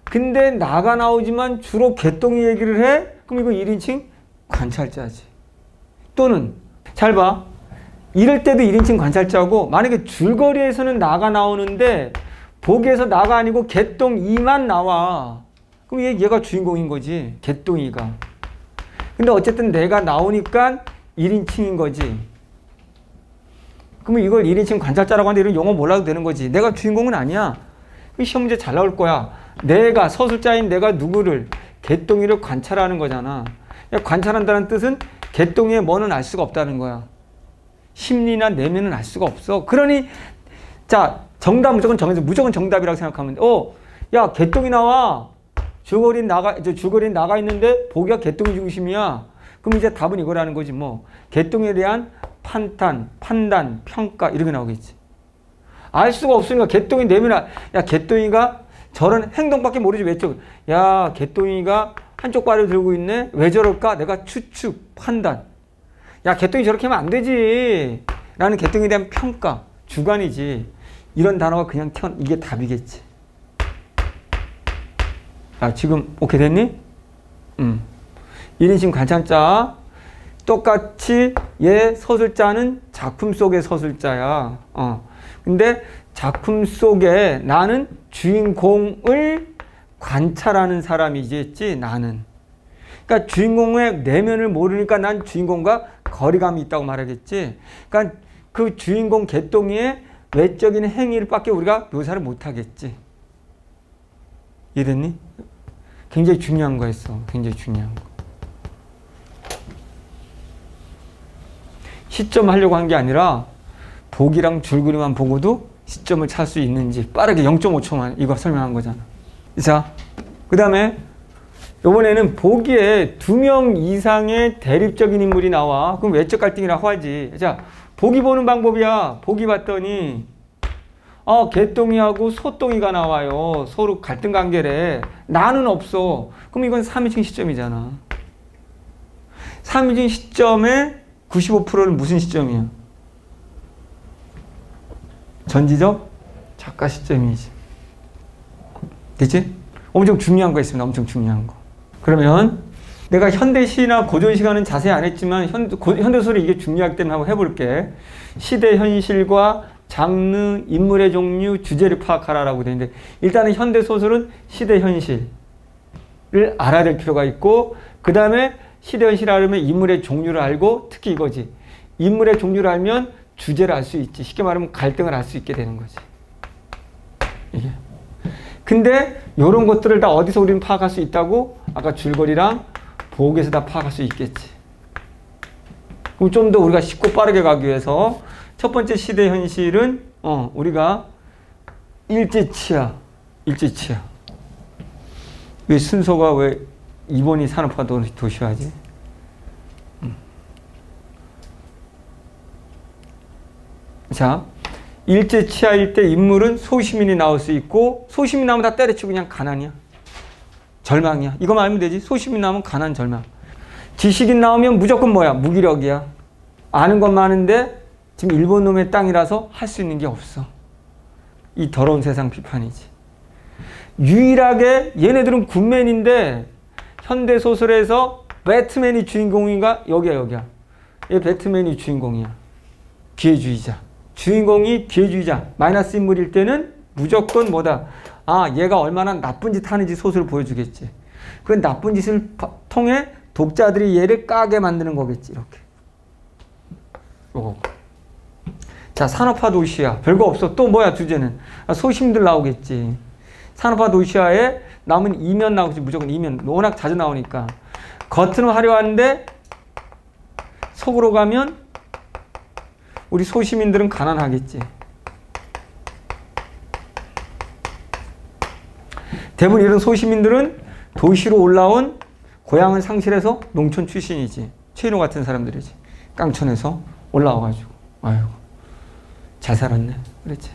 근데 나가 나오지만 주로 개똥이 얘기를 해? 그럼 이거 1인칭 관찰자지. 또는 잘 봐. 이럴 때도 1인칭 관찰자고 만약에 줄거리에서는 나가 나오는데 보기에서 나가 아니고 개똥이만 나와. 그럼 얘가 주인공인 거지. 개똥이가. 근데 어쨌든 내가 나오니까 1인칭인 거지. 그러면 이걸 1인칭 관찰자라고 하는데 이런 용어 몰라도 되는 거지. 내가 주인공은 아니야. 시험 문제 잘 나올 거야. 내가 서술자인 내가 누구를 개똥이를 관찰하는 거잖아. 관찰한다는 뜻은 개똥이의 뭐는 알 수가 없다는 거야. 심리나 내면은 알 수가 없어. 그러니 자 정답 무조건 정해서 무조건 정답이라고 생각하면 야 개똥이 나와. 줄거리는 나가 있는데 보기가 개똥이 중심이야. 그럼 이제 답은 이거라는 거지 뭐. 개똥에 대한 판단, 평가 이렇게 나오겠지. 알 수가 없으니까 개똥이 내면 개똥이가 저런 행동밖에 모르지 왜 야 개똥이가 한쪽 발을 들고 있네. 왜 저럴까? 내가 추측, 판단. 야 개똥이 저렇게 하면 안 되지. 라는 개똥에 대한 평가, 주관이지. 이런 단어가 그냥 이게 답이겠지. 지금 오케이 됐니? 1인칭 관찰자. 똑같이 얘 서술자는 작품 속의 서술자야. 근데 작품 속에 나는 주인공을 관찰하는 사람이지 나는. 그러니까 주인공의 내면을 모르니까 난 주인공과 거리감이 있다고 말하겠지. 그러니까 그 주인공 개똥이의 외적인 행위를 밖에 우리가 묘사를 못하겠지. 이해됐니? 굉장히 중요한 거였어. 굉장히 중요한 거. 시점 하려고 한 게 아니라 보기랑 줄거리만 보고도 시점을 찾을 수 있는지 빠르게 0.5초만 이거 설명한 거잖아. 자, 그 다음에 이번에는 보기에 2명 이상의 대립적인 인물이 나와. 그럼 외적 갈등이라고 하지. 자, 보기 보는 방법이야. 보기 봤더니 개똥이하고 소똥이가 나와요. 서로 갈등 관계래. 나는 없어. 그럼 이건 3인칭 시점이잖아. 3인칭 시점의 95%는 무슨 시점이야? 전지적 작가 시점이지. 됐지? 엄청 중요한 거 있습니다. 엄청 중요한 거. 그러면 내가 현대시나 고전시가는 자세히 안 했지만 현대소설이 이게 중요하기 때문에 한번 해볼게. 시대 현실과 장르, 인물의 종류, 주제를 파악하라라고 되어 있는데 일단은 현대소설은 시대 현실을 알아야 될 필요가 있고 그 다음에 시대 현실을 알면 인물의 종류를 알고 특히 이거지. 인물의 종류를 알면 주제를 알 수 있지. 쉽게 말하면 갈등을 알 수 있게 되는 거지. 이게. 근데 이런 것들을 다 어디서 우리는 파악할 수 있다고? 아까 줄거리랑 복에서 다 파악할 수 있겠지. 그럼 좀 더 우리가 쉽고 빠르게 가기 위해서 첫 번째 시대 현실은 우리가 일제치하. 왜 순서가 왜 2번이 산업화 도시화지? 자, 일제치하일 때 인물은 소시민이 나올 수 있고 소시민 나오면 다 때려치고 그냥 가난이야. 절망이야. 이거만 알면 되지. 소시민 나오면 가난, 절망. 지식인 나오면 무조건 뭐야? 무기력이야. 아는 건 많은데 지금 일본 놈의 땅이라서 할 수 있는 게 없어. 이 더러운 세상 비판이지. 유일하게 얘네들은 굿맨인데 현대소설에서 배트맨이 주인공인가? 여기야. 얘 배트맨이 주인공이야. 기회주의자. 주인공이 기회주의자. 마이너스 인물일 때는 무조건 뭐다? 얘가 얼마나 나쁜 짓 하는지 소설을 보여주겠지. 그 나쁜 짓을 통해 독자들이 얘를 까게 만드는 거겠지. 이렇게. 요거. 자, 산업화 도시야. 별거 없어. 또 뭐야, 주제는? 소심들 나오겠지. 산업화 도시화에 남은 이면 나오겠지. 무조건 이면. 워낙 자주 나오니까. 겉은 화려한데 속으로 가면 우리 소시민들은 가난하겠지. 대부분 이런 소시민들은 도시로 올라온 고향을 상실해서 농촌 출신이지. 최인호 같은 사람들이지. 깡촌에서 올라와가지고. 아이고, 잘 살았네. 그렇지.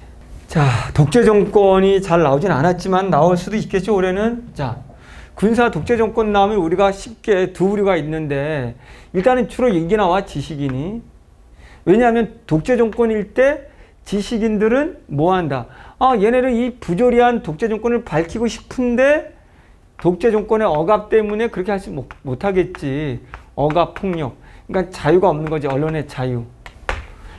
자, 독재 정권이 잘 나오진 않았지만 나올 수도 있겠죠, 올해는. 자, 군사 독재 정권 나오면 우리가 쉽게 두 부류가 있는데 일단은 주로 이게 나와, 지식인이. 왜냐하면 독재 정권일 때 지식인들은 뭐 한다? 얘네는 이 부조리한 독재 정권을 밝히고 싶은데 독재 정권의 억압 때문에 그렇게 하지 못하겠지. 억압, 폭력. 그러니까 자유가 없는 거지. 언론의 자유.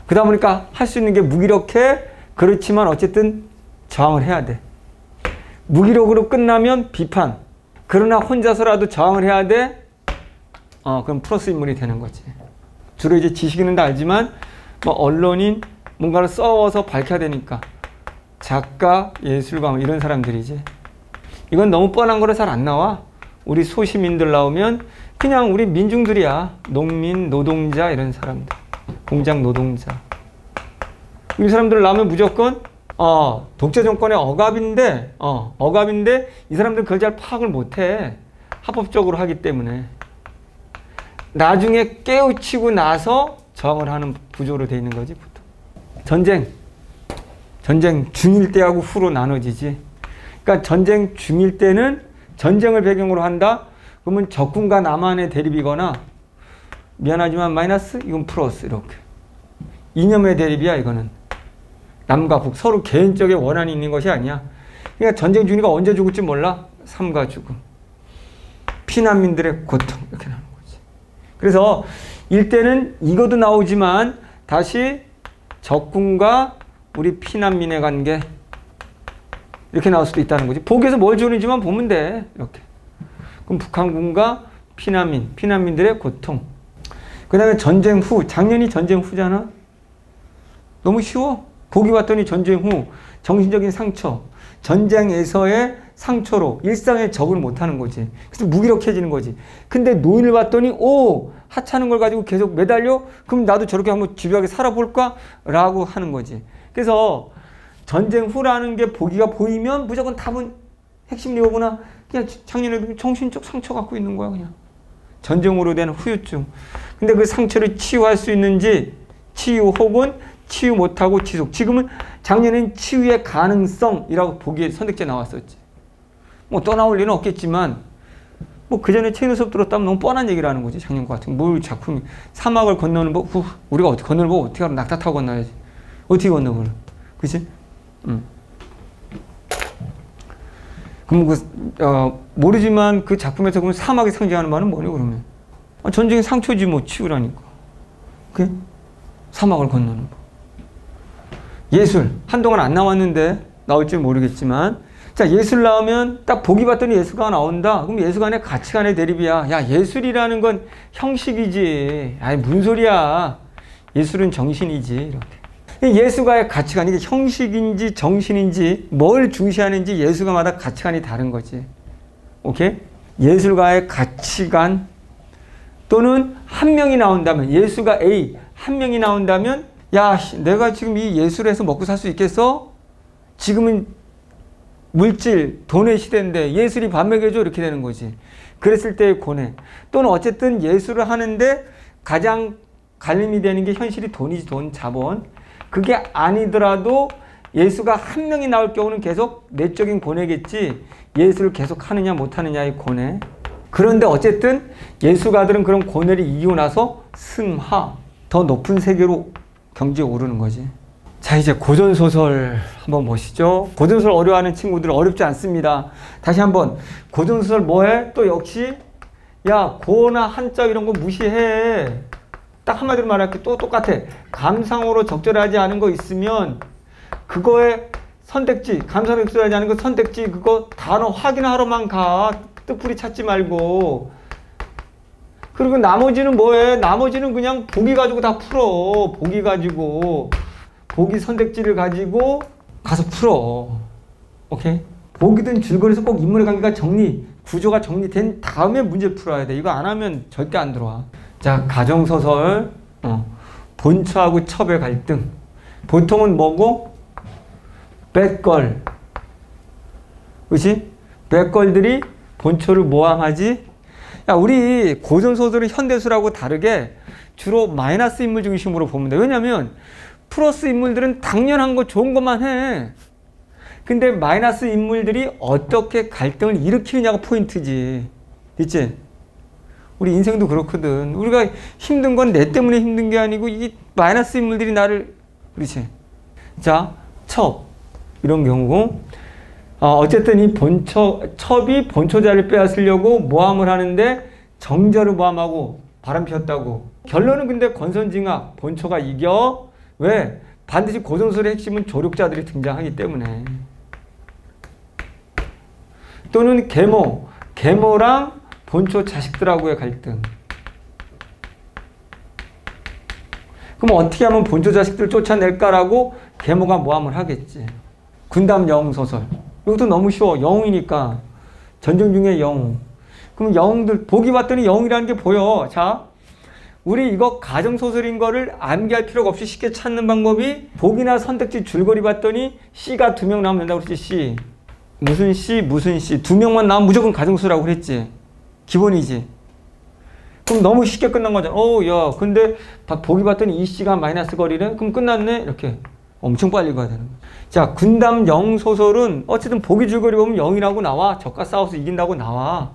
그러다 보니까 할 수 있는 게 무기력해. 그렇지만 어쨌든 저항을 해야 돼. 무기력으로 끝나면 비판. 그러나 혼자서라도 저항을 해야 돼. 그럼 플러스 인물이 되는 거지. 주로 이제 지식인은 다 알지만 뭐 언론인 뭔가를 써서 밝혀야 되니까 작가, 예술가 이런 사람들이지. 이건 너무 뻔한 거로 잘 안 나와. 우리 소시민들 나오면 그냥 우리 민중들이야. 농민, 노동자 이런 사람들. 공장 노동자. 이 사람들 나오면 무조건 독재 정권의 억압인데 이 사람들은 그걸 잘 파악을 못해. 합법적으로 하기 때문에. 나중에 깨우치고 나서 저항을 하는 구조로 돼 있는 거지, 보통. 전쟁 중일 때하고 후로 나눠지지. 그러니까 전쟁 중일 때는 전쟁을 배경으로 한다? 그러면 적군과 남한의 대립이거나, 미안하지만 마이너스, 이건 플러스, 이렇게. 이념의 대립이야, 이거는. 남과 북, 서로 개인적인 원한이 있는 것이 아니야. 그러니까 전쟁 중이가 언제 죽을지 몰라? 삶과 죽음. 피난민들의 고통, 이렇게 나오는 거지. 그래서 일대는 이것도 나오지만 다시 적군과 우리 피난민의 관계 이렇게 나올 수도 있다는 거지. 보기에서 뭘 주는지만 보면 돼. 이렇게. 그럼 북한군과 피난민들의 고통. 그 다음에 전쟁 후. 작년이 전쟁 후잖아. 너무 쉬워. 보기 봤더니 전쟁 후 정신적인 상처. 전쟁에서의 상처로 일상에 적응을 못하는 거지. 그래서 무기력해지는 거지. 근데 노인을 봤더니 하찮은 걸 가지고 계속 매달려? 그럼 나도 저렇게 한번 집요하게 살아볼까? 라고 하는 거지. 그래서 전쟁 후라는 게 보기가 보이면 무조건 답은 핵심 리어구나. 그냥 작년에 정신적 상처 갖고 있는 거야, 그냥. 전쟁으로 된 후유증. 근데 그 상처를 치유할 수 있는지 치유 혹은 치유 못하고 지속. 지금은 작년엔 치유의 가능성이라고 보기에 선택지에 나왔었지. 뭐 또 나올 리는 없겠지만 뭐 그 전에 최인호 수업 들었다면 너무 뻔한 얘기를 하는 거지. 작년 같은 뭘 작품이 사막을 건너는 법 우리가 어떻게 건너는 법 어떻게 하러 낙타 타고 건너야지. 어떻게 건너 그럼. 그치? 그럼 모르지만 그 작품에서 그러면 사막이 상징하는 말은 뭐냐 그러면. 전쟁의 상처지 뭐 치유라니까. 그게 사막을 건너는 법. 예술 한동안 안 나왔는데 나올지 모르겠지만 자 예술 나오면 딱 보기 봤더니 예술가가 나온다. 그럼 예술가의 가치관의 대립이야. 야 예술이라는 건 형식이지. 아이 무슨 소리야. 예술은 정신이지. 이렇게. 예술가의 가치관 이게 형식인지 정신인지 뭘 중시하는지 예술가마다 가치관이 다른 거지. 오케이? 예술가의 가치관 또는 한 명이 나온다면 예술가 A 한 명이 나온다면 야 내가 지금 이 예술에서 먹고 살 수 있겠어? 지금은 물질, 돈의 시대인데 예술이 밥 먹여줘 이렇게 되는 거지. 그랬을 때의 고뇌 또는 어쨌든 예술을 하는데 가장 갈림이 되는 게 현실이 돈이지 돈, 자본. 그게 아니더라도 예수가 한 명이 나올 경우는 계속 내적인 고뇌겠지 예술을 계속 하느냐 못하느냐의 고뇌. 그런데 어쨌든 예술가들은 그런 고뇌를 이기고 나서 승화, 더 높은 세계로 경지에 오르는 거지. 자 이제 고전소설 한번 보시죠. 고전소설 어려워하는 친구들 어렵지 않습니다. 다시 한번 고전소설 뭐해? 또 역시 야 고어나 한자 이런 거 무시해. 딱 한마디로 말할게 또 똑같아. 감상어로 적절하지 않은 거 있으면 그거에 선택지 감상어로 적절하지 않은 거 선택지 그거 단어 확인하러만 가. 뜻풀이 찾지 말고. 그리고 나머지는 뭐해? 나머지는 그냥 보기 가지고 다 풀어. 보기 가지고 보기 선택지를 가지고 가서 풀어. 오케이? 보기든 줄거리에서 꼭 인물의 관계가 정리, 구조가 정리된 다음에 문제 풀어야 돼. 이거 안 하면 절대 안 들어와. 자, 가정소설. 본처하고 첩의 갈등. 보통은 뭐고? 뱃걸. 그치? 뱃걸들이 본처를 모함하지? 야, 우리 고전소설은 현대술하고 다르게 주로 마이너스 인물 중심으로 보면 돼. 왜냐면 플러스 인물들은 당연한 거 좋은 것만 해. 근데 마이너스 인물들이 어떻게 갈등을 일으키느냐가 포인트지. 있지? 우리 인생도 그렇거든. 우리가 힘든 건 내 때문에 힘든 게 아니고 이 마이너스 인물들이 나를. 그렇지? 자, 첩. 이런 경우고 어쨌든 이 첩이 본처자를 빼앗으려고 모함을 하는데 정자를 모함하고 바람 피웠다고. 결론은 근데 권선징악 본처가 이겨. 왜? 반드시 고전소설의 핵심은 조력자들이 등장하기 때문에. 또는 계모랑 본처 자식들하고의 갈등. 그럼 어떻게 하면 본처 자식들을 쫓아낼까라고 계모가 모함을 하겠지. 군담 영웅소설. 이것도 너무 쉬워. 영웅이니까. 전쟁 중에 영웅. 그럼 영웅들 보기 봤더니 영웅이라는 게 보여. 자, 우리 이거 가정소설인 거를 암기할 필요가 없이 쉽게 찾는 방법이 보기나 선택지 줄거리 봤더니 C가 2명 나오면 된다고 그랬지. C. 무슨 C, 무슨 C. 2명만 나오면 무조건 가정소설이라고 그랬지. 기본이지. 그럼 너무 쉽게 끝난 거잖아. 야, 근데 보기 봤더니 이 C가 마이너스 거리래? 그럼 끝났네? 이렇게. 엄청 빨리 가야 되는 거야. 자, 군담 영소설은 어쨌든 보기 줄거리 보면 영이라고 나와. 적과 싸워서 이긴다고 나와.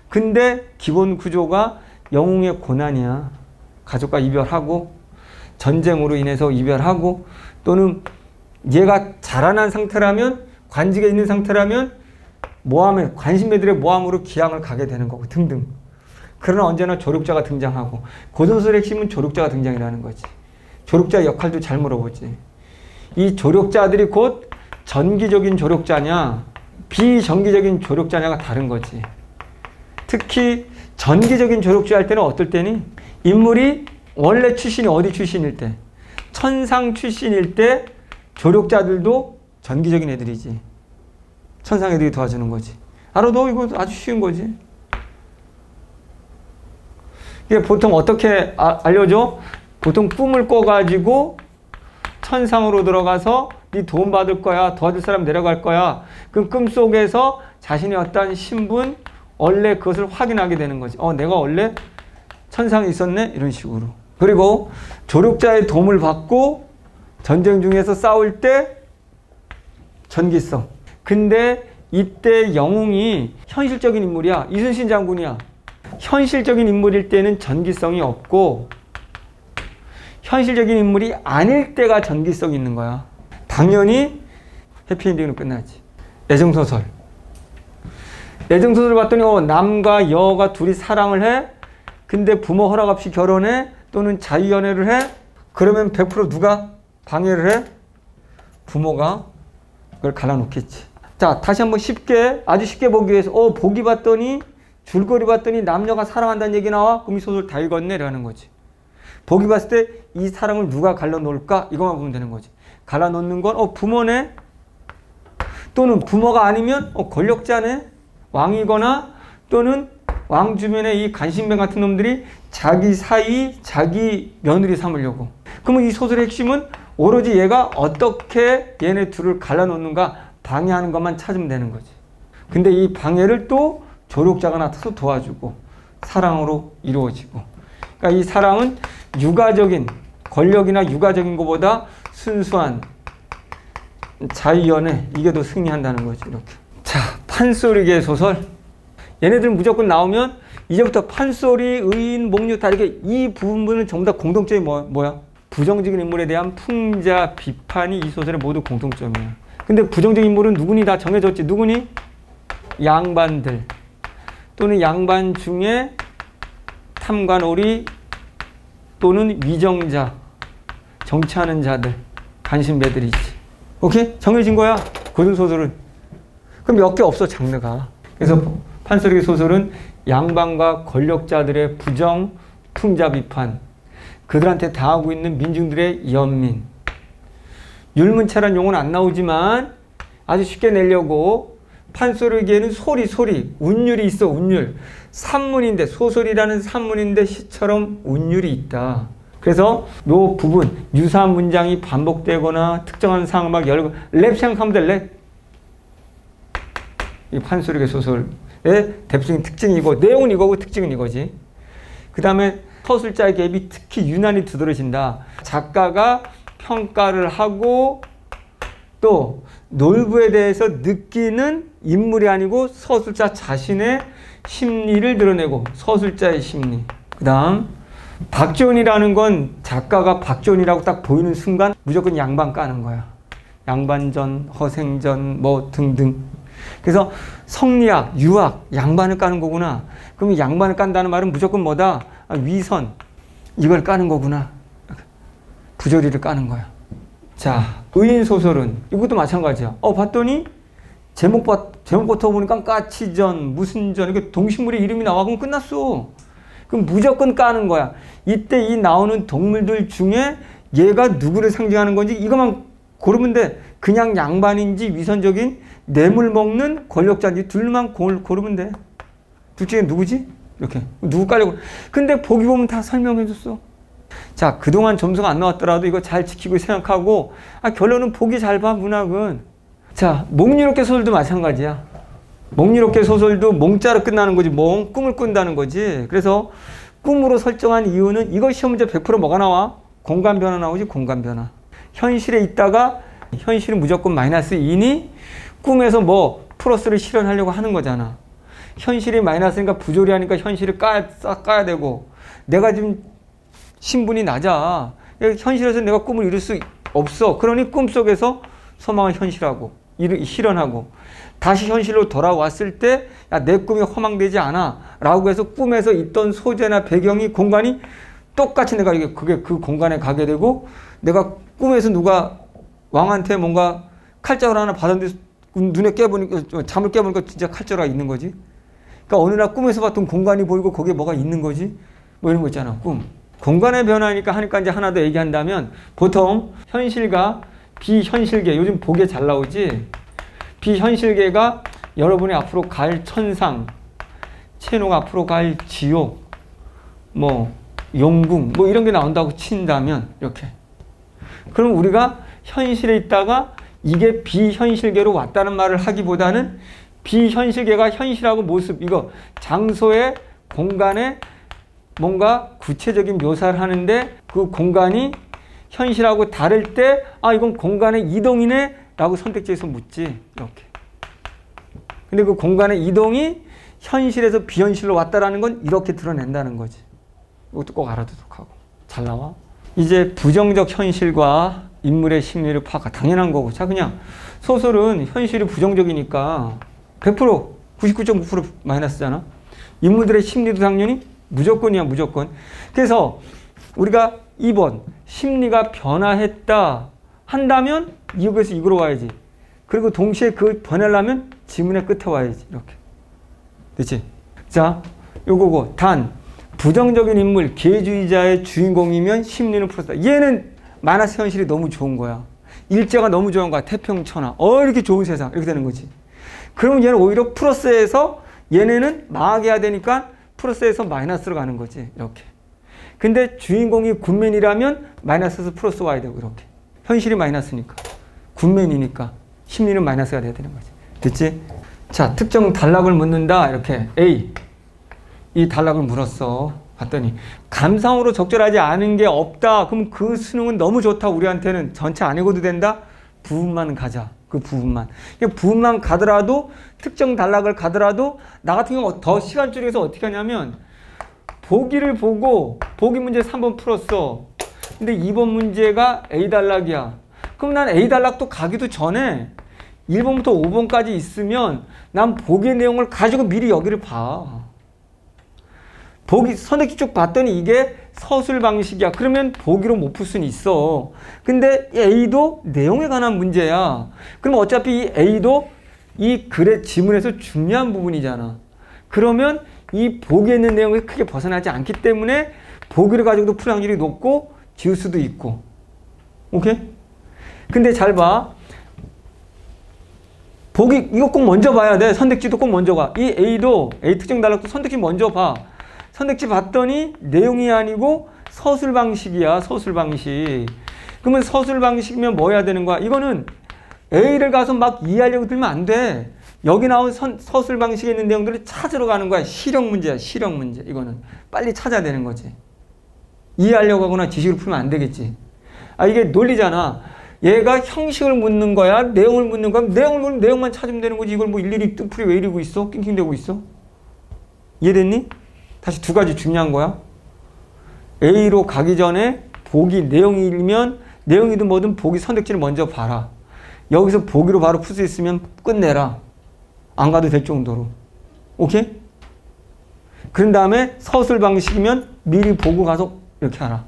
근데 기본 구조가 영웅의 고난이야. 가족과 이별하고 전쟁으로 인해서 이별하고 또는 얘가 자라난 상태라면 관직에 있는 상태라면 모함에 관심매들의 모함으로 기양을 가게 되는 거고 등등. 그러나 언제나 조력자가 등장하고 고전소설의 핵심은 조력자가 등장이라는 거지. 조력자의 역할도 잘 물어보지. 이 조력자들이 곧 전기적인 조력자냐 비전기적인 조력자냐가 다른 거지. 특히 전기적인 조력자 할 때는 어떨 때니? 인물이 원래 출신이 어디 출신일 때? 천상 출신일 때 조력자들도 전기적인 애들이지. 천상 애들이 도와주는 거지. 알아? 너 이거 아주 쉬운 거지. 이게 보통 어떻게 알려줘? 보통 꿈을 꿔가지고 천상으로 들어가서 네 도움 받을 거야. 도와줄 사람 내려갈 거야. 그럼 꿈속에서 자신의 어떤 신분, 원래 그것을 확인하게 되는 거지. 내가 원래 천상에 있었네? 이런 식으로. 그리고 조력자의 도움을 받고 전쟁 중에서 싸울 때 전기성. 근데 이때 영웅이 현실적인 인물이야. 이순신 장군이야. 현실적인 인물일 때는 전기성이 없고 현실적인 인물이 아닐 때가 전기성이 있는 거야. 당연히 해피엔딩으로 끝나지. 애정소설. 애정소설을 봤더니 남과 여가 둘이 사랑을 해? 근데 부모 허락 없이 결혼해? 또는 자유연애를 해? 그러면 100% 누가 방해를 해? 부모가 그걸 갈라놓겠지. 자, 다시 한번 아주 쉽게 보기 위해서 보기 봤더니 줄거리 봤더니 남녀가 사랑한다는 얘기 나와? 그럼 이 소설 다 읽었네? 라는 거지. 보기 봤을 때 이 사랑을 누가 갈라놓을까? 이것만 보면 되는 거지. 갈라놓는 건 부모네? 또는 부모가 아니면 권력자네? 왕이거나 또는 왕 주변에 이 간신배 같은 놈들이 자기 사위, 자기 며느리 삼으려고. 그러면 이 소설의 핵심은 오로지 얘가 어떻게 얘네 둘을 갈라놓는가 방해하는 것만 찾으면 되는 거지. 근데 이 방해를 또 조력자가 나타나서 도와주고 사랑으로 이루어지고. 그러니까 이 사랑은 육아적인, 권력이나 육아적인 것보다 순수한 자유연애, 이게 더 승리한다는 거지. 이렇게. 자, 판소리계 소설. 얘네들 무조건 나오면 이제부터 판소리, 의인, 목류 다 이렇게 이 부분은 전부 다 공통점이 뭐야? 부정적인 인물에 대한 풍자, 비판이 이 소설의 모두 공통점이야. 근데 부정적인 인물은 누구니 다 정해졌지. 누구니? 양반들. 또는 양반 중에 탐관오리 또는 위정자, 정치하는 자들, 간신배들이지. 오케이? 정해진 거야. 고전소설은. 그럼 몇 개 없어, 장르가. 그래서 판소리 소설은 양반과 권력자들의 부정, 풍자 비판, 그들한테 당하고 있는 민중들의 연민. 율문체란 용어는 안 나오지만 아주 쉽게 내려고 판소리계에는 소리, 운율이 있어, 운율. 산문인데, 소설이라는 산문인데 시처럼 운율이 있다. 그래서 이 부분, 유사한 문장이 반복되거나 특정한 상황을 막 열고, 랩 생각하면 돼, 랩. 이 판소리계 소설의 대표적인 특징이고, 내용은 이거고 특징은 이거지. 그 다음에 서술자의 갭이 특히 유난히 두드러진다. 작가가 평가를 하고 또 놀부에 대해서 느끼는 인물이 아니고 서술자 자신의 심리를 드러내고, 서술자의 심리. 그 다음 박존이라는 건 작가가 박존이라고 딱 보이는 순간 무조건 양반 까는 거야. 양반전, 허생전 뭐 등등. 그래서 성리학, 유학, 양반을 까는 거구나. 그러면 양반을 깐다는 말은 무조건 뭐다? 위선, 이걸 까는 거구나. 부조리를 까는 거야. 자, 의인소설은 이것도 마찬가지야. 봤더니 제목부터 보니까 까치전, 무슨 전, 이게 동식물의 이름이 나와. 그럼 끝났어. 그럼 무조건 까는 거야. 이때 이 나오는 동물들 중에 얘가 누구를 상징하는 건지 이것만 고르면 돼. 그냥 양반인지 위선적인 뇌물 먹는 권력자인지 둘만 고르면 돼. 둘 중에 누구지? 이렇게. 누구 까려고. 근데 보기 보면 다 설명해줬어. 자, 그동안 점수가 안 나왔더라도 이거 잘 지키고 생각하고, 결론은 보기 잘 봐, 문학은. 자, 목류롭게 소설도 마찬가지야. 목류롭게 소설도 몽자로 끝나는 거지. 꿈을 꾼다는 거지. 그래서 꿈으로 설정한 이유는 이거 시험 문제 100% 뭐가 나와? 공간 변화 나오지, 공간 변화. 현실에 있다가 현실은 무조건 마이너스 2니 꿈에서 뭐 플러스를 실현하려고 하는 거잖아. 현실이 마이너스니까 부조리하니까 현실을 까야 되고, 내가 지금 신분이 낮아. 현실에서 내가 꿈을 이룰 수 없어. 그러니 꿈속에서 소망을 실현하고 다시 현실로 돌아왔을 때 내 꿈이 허망되지 않아 라고 해서 꿈에서 있던 소재나 배경이, 공간이 똑같이 내가 그 공간에 가게 되고, 내가 꿈에서 누가 왕한테 뭔가 칼자루 하나 받았는데 잠을 깨보니까 진짜 칼자루가 있는 거지. 그러니까 어느 날 꿈에서 봤던 공간이 보이고 거기에 뭐가 있는 거지. 뭐 이런 거 있잖아. 꿈. 공간의 변화니까 하니까 이제 하나 더 얘기한다면, 보통 현실과 비현실계, 요즘 보기에 잘 나오지. 비현실계가 여러분이 앞으로 갈 천상, 채노가 앞으로 갈 지옥, 뭐 용궁, 뭐 이런 게 나온다고 친다면 이렇게. 그럼 우리가 현실에 있다가 이게 비현실계로 왔다는 말을 하기보다는 비현실계가 현실하고 모습, 이거 장소의 공간에 뭔가 구체적인 묘사를 하는데 그 공간이 현실하고 다를 때 이건 공간의 이동이네 라고 선택지에서 묻지. 이렇게. 근데 그 공간의 이동이 현실에서 비현실로 왔다라는 건 이렇게 드러낸다는 거지. 이것도 꼭 알아두도록 하고. 잘 나와? 이제 부정적 현실과 인물의 심리를 파악하 당연한 거고. 자, 그냥 소설은 현실이 부정적이니까 100%, 99.9% 마이너스잖아. 인물들의 심리도 당연히 무조건이야, 무조건. 그래서 우리가 2번 심리가 변화했다 한다면 이역에서 이거로 와야지. 그리고 동시에 그 변하려면 지문의 끝에 와야지. 이렇게. 됐지? 자, 요거고. 단 부정적인 인물, 계주의자의 주인공이면 심리는 플러스다. 얘는 마이너스 현실이 너무 좋은 거야. 일제가 너무 좋은 거야. 태평천하. 이렇게 좋은 세상. 이렇게 되는 거지. 그러면 얘는 오히려 플러스에서 얘네는 망하게 해야 되니까 플러스에서 마이너스로 가는 거지. 이렇게. 근데 주인공이 굿맨이라면 마이너스에서 플러스 와야 되고 이렇게. 현실이 마이너스니까. 굿맨이니까 심리는 마이너스가 돼야 되는 거지. 됐지? 자, 특정 단락을 묻는다. 이렇게 A. 이 단락을 물었어. 봤더니 감상으로 적절하지 않은 게 없다. 그럼 그 수능은 너무 좋다. 우리한테는 전체 안 읽어도 된다. 부분만 가자. 그 부분만. 부분만 가더라도 특정 단락을 가더라도 나 같은 경우 더 시간 줄여서 어떻게 하냐면 보기를 보고 보기 문제 3번 풀었어. 근데 2번 문제가 A 단락이야. 그럼 난 A 단락도 가기도 전에 1번부터 5번까지 있으면 난 보기의 내용을 가지고 미리 여기를 봐. 보기 선택지 쭉 봤더니 이게 서술 방식이야. 그러면 보기로 못 풀 수는 있어. 근데 A도 내용에 관한 문제야. 그럼 어차피 이 A도 이 글의 지문에서 중요한 부분이잖아. 그러면 이 보기에 있는 내용이 크게 벗어나지 않기 때문에 보기를 가지고도 풀 확률이 높고 지울 수도 있고. 오케이? 근데 잘 봐. 보기 이거 꼭 먼저 봐야 돼. 선택지도 꼭 먼저 가. 이 A도 A 특정 단락도 선택지 먼저 봐. 선택지 봤더니 내용이 아니고 서술 방식이야. 서술 방식. 그러면 서술 방식이면 뭐 해야 되는 거야? 이거는 A를 가서 막 이해하려고 들면 안 돼. 여기 나온 서술 방식에 있는 내용들을 찾으러 가는 거야. 실형 문제야. 실형 문제. 이거는 빨리 찾아야 되는 거지. 이해하려고 하거나 지식을 풀면 안 되겠지. 아, 이게 논리잖아. 얘가 형식을 묻는 거야? 내용을 묻는 거야? 내용만 찾으면 되는 거지. 이걸 뭐 일일이 뜻풀이 왜 이러고 있어? 낑낑대고 있어? 이해됐니? 다시 두 가지 중요한 거야. A로 가기 전에 보기 내용이면 내용이든 뭐든 보기 선택지를 먼저 봐라. 여기서 보기로 바로 풀 수 있으면 끝내라. 안 가도 될 정도로. 오케이? 그런 다음에 서술 방식이면 미리 보고 가서 이렇게 하라.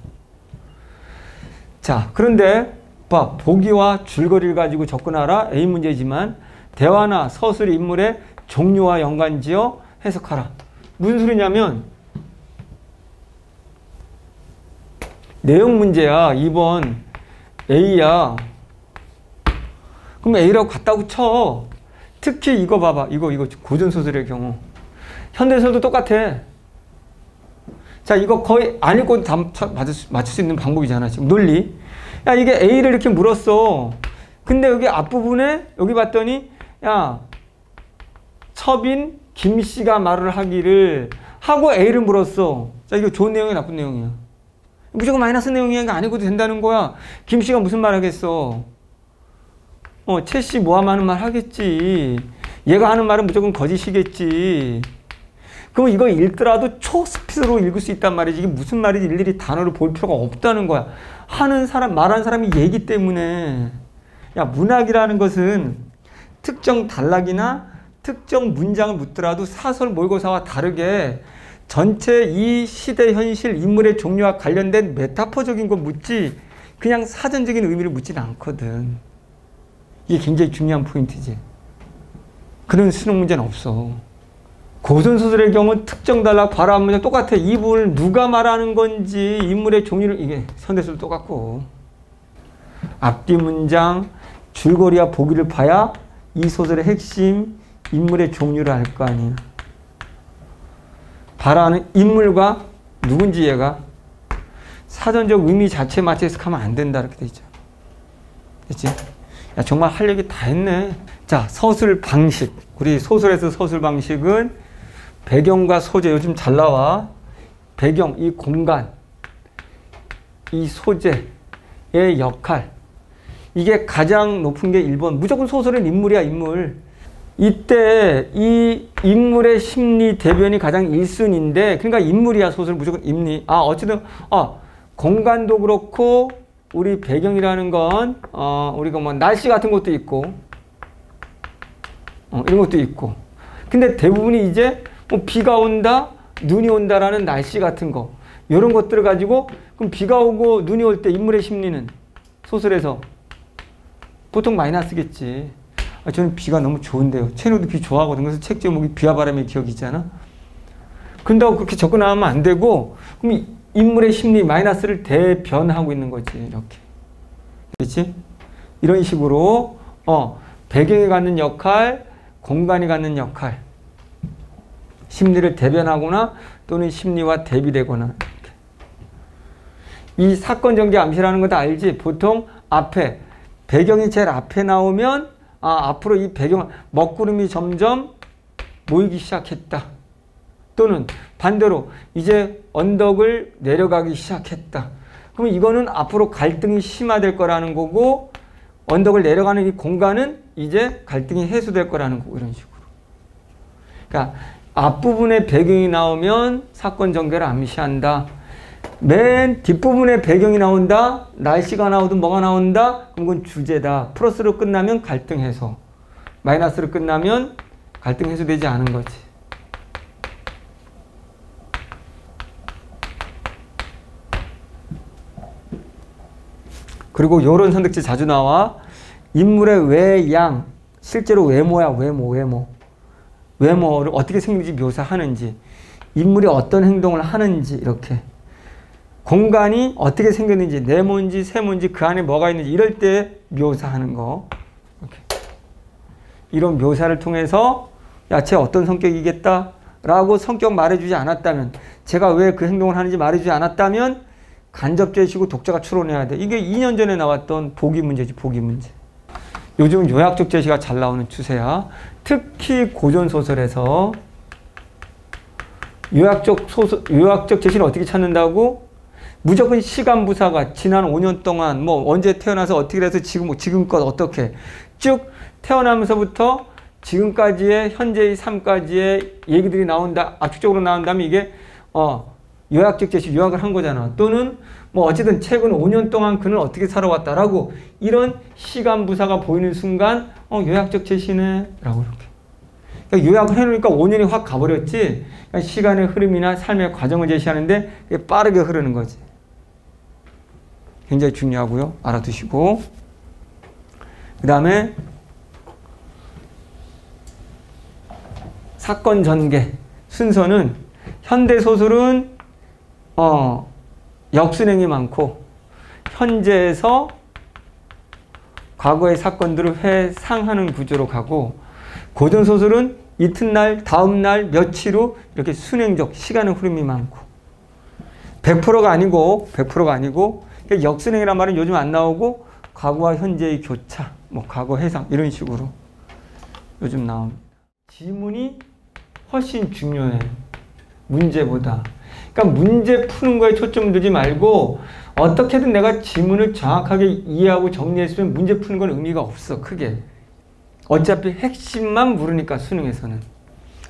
자, 그런데 봐. 보기와 줄거리를 가지고 접근하라. A 문제지만 대화나 서술 인물의 종류와 연관지어 해석하라. 무슨 소리냐면 내용 문제야. 2번 A야. 그럼 A라고 같다고 쳐. 특히 이거 봐봐. 이거 고전소설의 경우. 현대소설도 똑같아. 자, 이거 거의 안 읽고도 다 맞출 수 있는 방법이잖아. 지금 논리. 야, 이게 A를 이렇게 물었어. 근데 여기 앞부분에 여기 봤더니 야, 첩인 김씨가 말을 하기를 하고 A를 물었어. 자, 이거 좋은 내용이야, 나쁜 내용이야? 무조건 마이너스 내용이 아니고도 된다는 거야. 김씨가 무슨 말 하겠어? 채씨 모함 하는 말 하겠지. 얘가 하는 말은 무조건 거짓이겠지. 그럼 이거 읽더라도 초스피드로 읽을 수 있단 말이지. 이게 무슨 말인지 일일이 단어를 볼 필요가 없다는 거야. 말하는 사람이 얘기 때문에. 야, 문학이라는 것은 특정 단락이나 특정 문장을 묻더라도 사설 모의고사와 다르게 전체 이 시대 현실 인물의 종류와 관련된 메타포적인 거 묻지 그냥 사전적인 의미를 묻지는 않거든. 이게 굉장히 중요한 포인트지. 그런 수능 문제는 없어. 고전소설의 경우 특정 단락 바로 문장 똑같아. 이 부분을 누가 말하는 건지 인물의 종류를 이게 현대소설 똑같고 앞뒤 문장 줄거리와 보기를 봐야 이 소설의 핵심 인물의 종류를 알 거 아니야. 바라는 인물과 누군지 얘가 사전적 의미 자체에 맞춰 해석하면 안 된다 이렇게 돼 있죠. 됐지? 야, 정말 할 얘기 다 했네. 자, 서술 방식. 우리 소설에서 서술 방식은 배경과 소재 요즘 잘 나와. 배경, 이 공간, 이 소재의 역할. 이게 가장 높은 게 1번. 무조건 소설은 인물이야, 인물. 이때 이 인물의 심리 대변이 가장 1순위인데 그러니까 인물이야. 소설 무조건 인물. 어쨌든 공간도 그렇고 우리 배경이라는 건 우리가 뭐 날씨 같은 것도 있고 이런 것도 있고 근데 대부분이 이제 뭐 비가 온다 눈이 온다라는 날씨 같은 거 이런 것들을 가지고 그럼 비가 오고 눈이 올 때 인물의 심리는 소설에서 보통 마이너스겠지. 저는 비가 너무 좋은데요. 채널도 비 좋아하거든. 그래서 책 제목이 비와 바람의 기억이잖아. 그런다고 그렇게 접근하면 안 되고 그럼 인물의 심리 마이너스를 대변하고 있는 거지. 이렇게. 그렇지? 이런 식으로 배경이 갖는 역할, 공간이 갖는 역할 심리를 대변하거나 또는 심리와 대비되거나. 이 사건 전개 암시라는 거 다 알지? 보통 앞에 배경이 제일 앞에 나오면 앞으로 이 배경 먹구름이 점점 모이기 시작했다. 또는 반대로 이제 언덕을 내려가기 시작했다. 그럼 이거는 앞으로 갈등이 심화될 거라는 거고 언덕을 내려가는 이 공간은 이제 갈등이 해소될 거라는 거고 이런 식으로. 그러니까 앞부분에 배경이 나오면 사건 전개를 암시한다. 맨 뒷부분에 배경이 나온다. 날씨가 나오든 뭐가 나온다. 그럼 그건 주제다. 플러스로 끝나면 갈등 해소. 마이너스로 끝나면 갈등 해소되지 않은 거지. 그리고 이런 선택지 자주 나와. 인물의 외양, 실제로 외모야. 외모를 어떻게 생긴지 묘사하는지, 인물이 어떤 행동을 하는지, 이렇게 공간이 어떻게 생겼는지, 네모인지 세모인지 그 안에 뭐가 있는지 이럴 때 묘사하는 거. 이렇게. 이런 묘사를 통해서 야, 쟤 어떤 성격이겠다 라고 성격 말해주지 않았다면, 제가 왜 그 행동을 하는지 말해주지 않았다면 간접제시고 독자가 추론해야 돼. 이게 2년 전에 나왔던 보기 문제지, 보기 문제. 요즘은 요약적 제시가 잘 나오는 추세야. 특히 고전소설에서 요약적 제시를 어떻게 찾는다고? 무조건 시간부사가 지난 5년 동안 뭐 언제 태어나서 어떻게 돼서 지금껏 어떻게 쭉 태어나면서부터 지금까지의 현재의 삶까지의 얘기들이 나온다. 압축적으로 나온다면 이게 요약적 제시 요약을 한 거잖아. 또는 뭐 어쨌든 최근 5년 동안 그는 어떻게 살아왔다라고 이런 시간부사가 보이는 순간 요약적 제시네 라고 이렇게. 그러니까 요약을 해놓으니까 5년이 확 가버렸지. 그러니까 시간의 흐름이나 삶의 과정을 제시하는데 이게 빠르게 흐르는 거지. 굉장히 중요하고요. 알아두시고. 그 다음에 사건 전개 순서는 현대소설은 역순행이 많고 현재에서 과거의 사건들을 회상하는 구조로 가고 고전소설은 이튿날, 다음날, 며칠 후 이렇게 순행적 시간의 흐름이 많고 100%가 아니고 역순행이란 말은 요즘 안 나오고 과거와 현재의 교차, 뭐 과거 해상 이런 식으로 요즘 나옵니다. 지문이 훨씬 중요해. 문제보다. 그러니까 문제 푸는 거에 초점 두지 말고 어떻게든 내가 지문을 정확하게 이해하고 정리했으면 문제 푸는 건 의미가 없어. 크게. 어차피 핵심만 물으니까 수능에서는.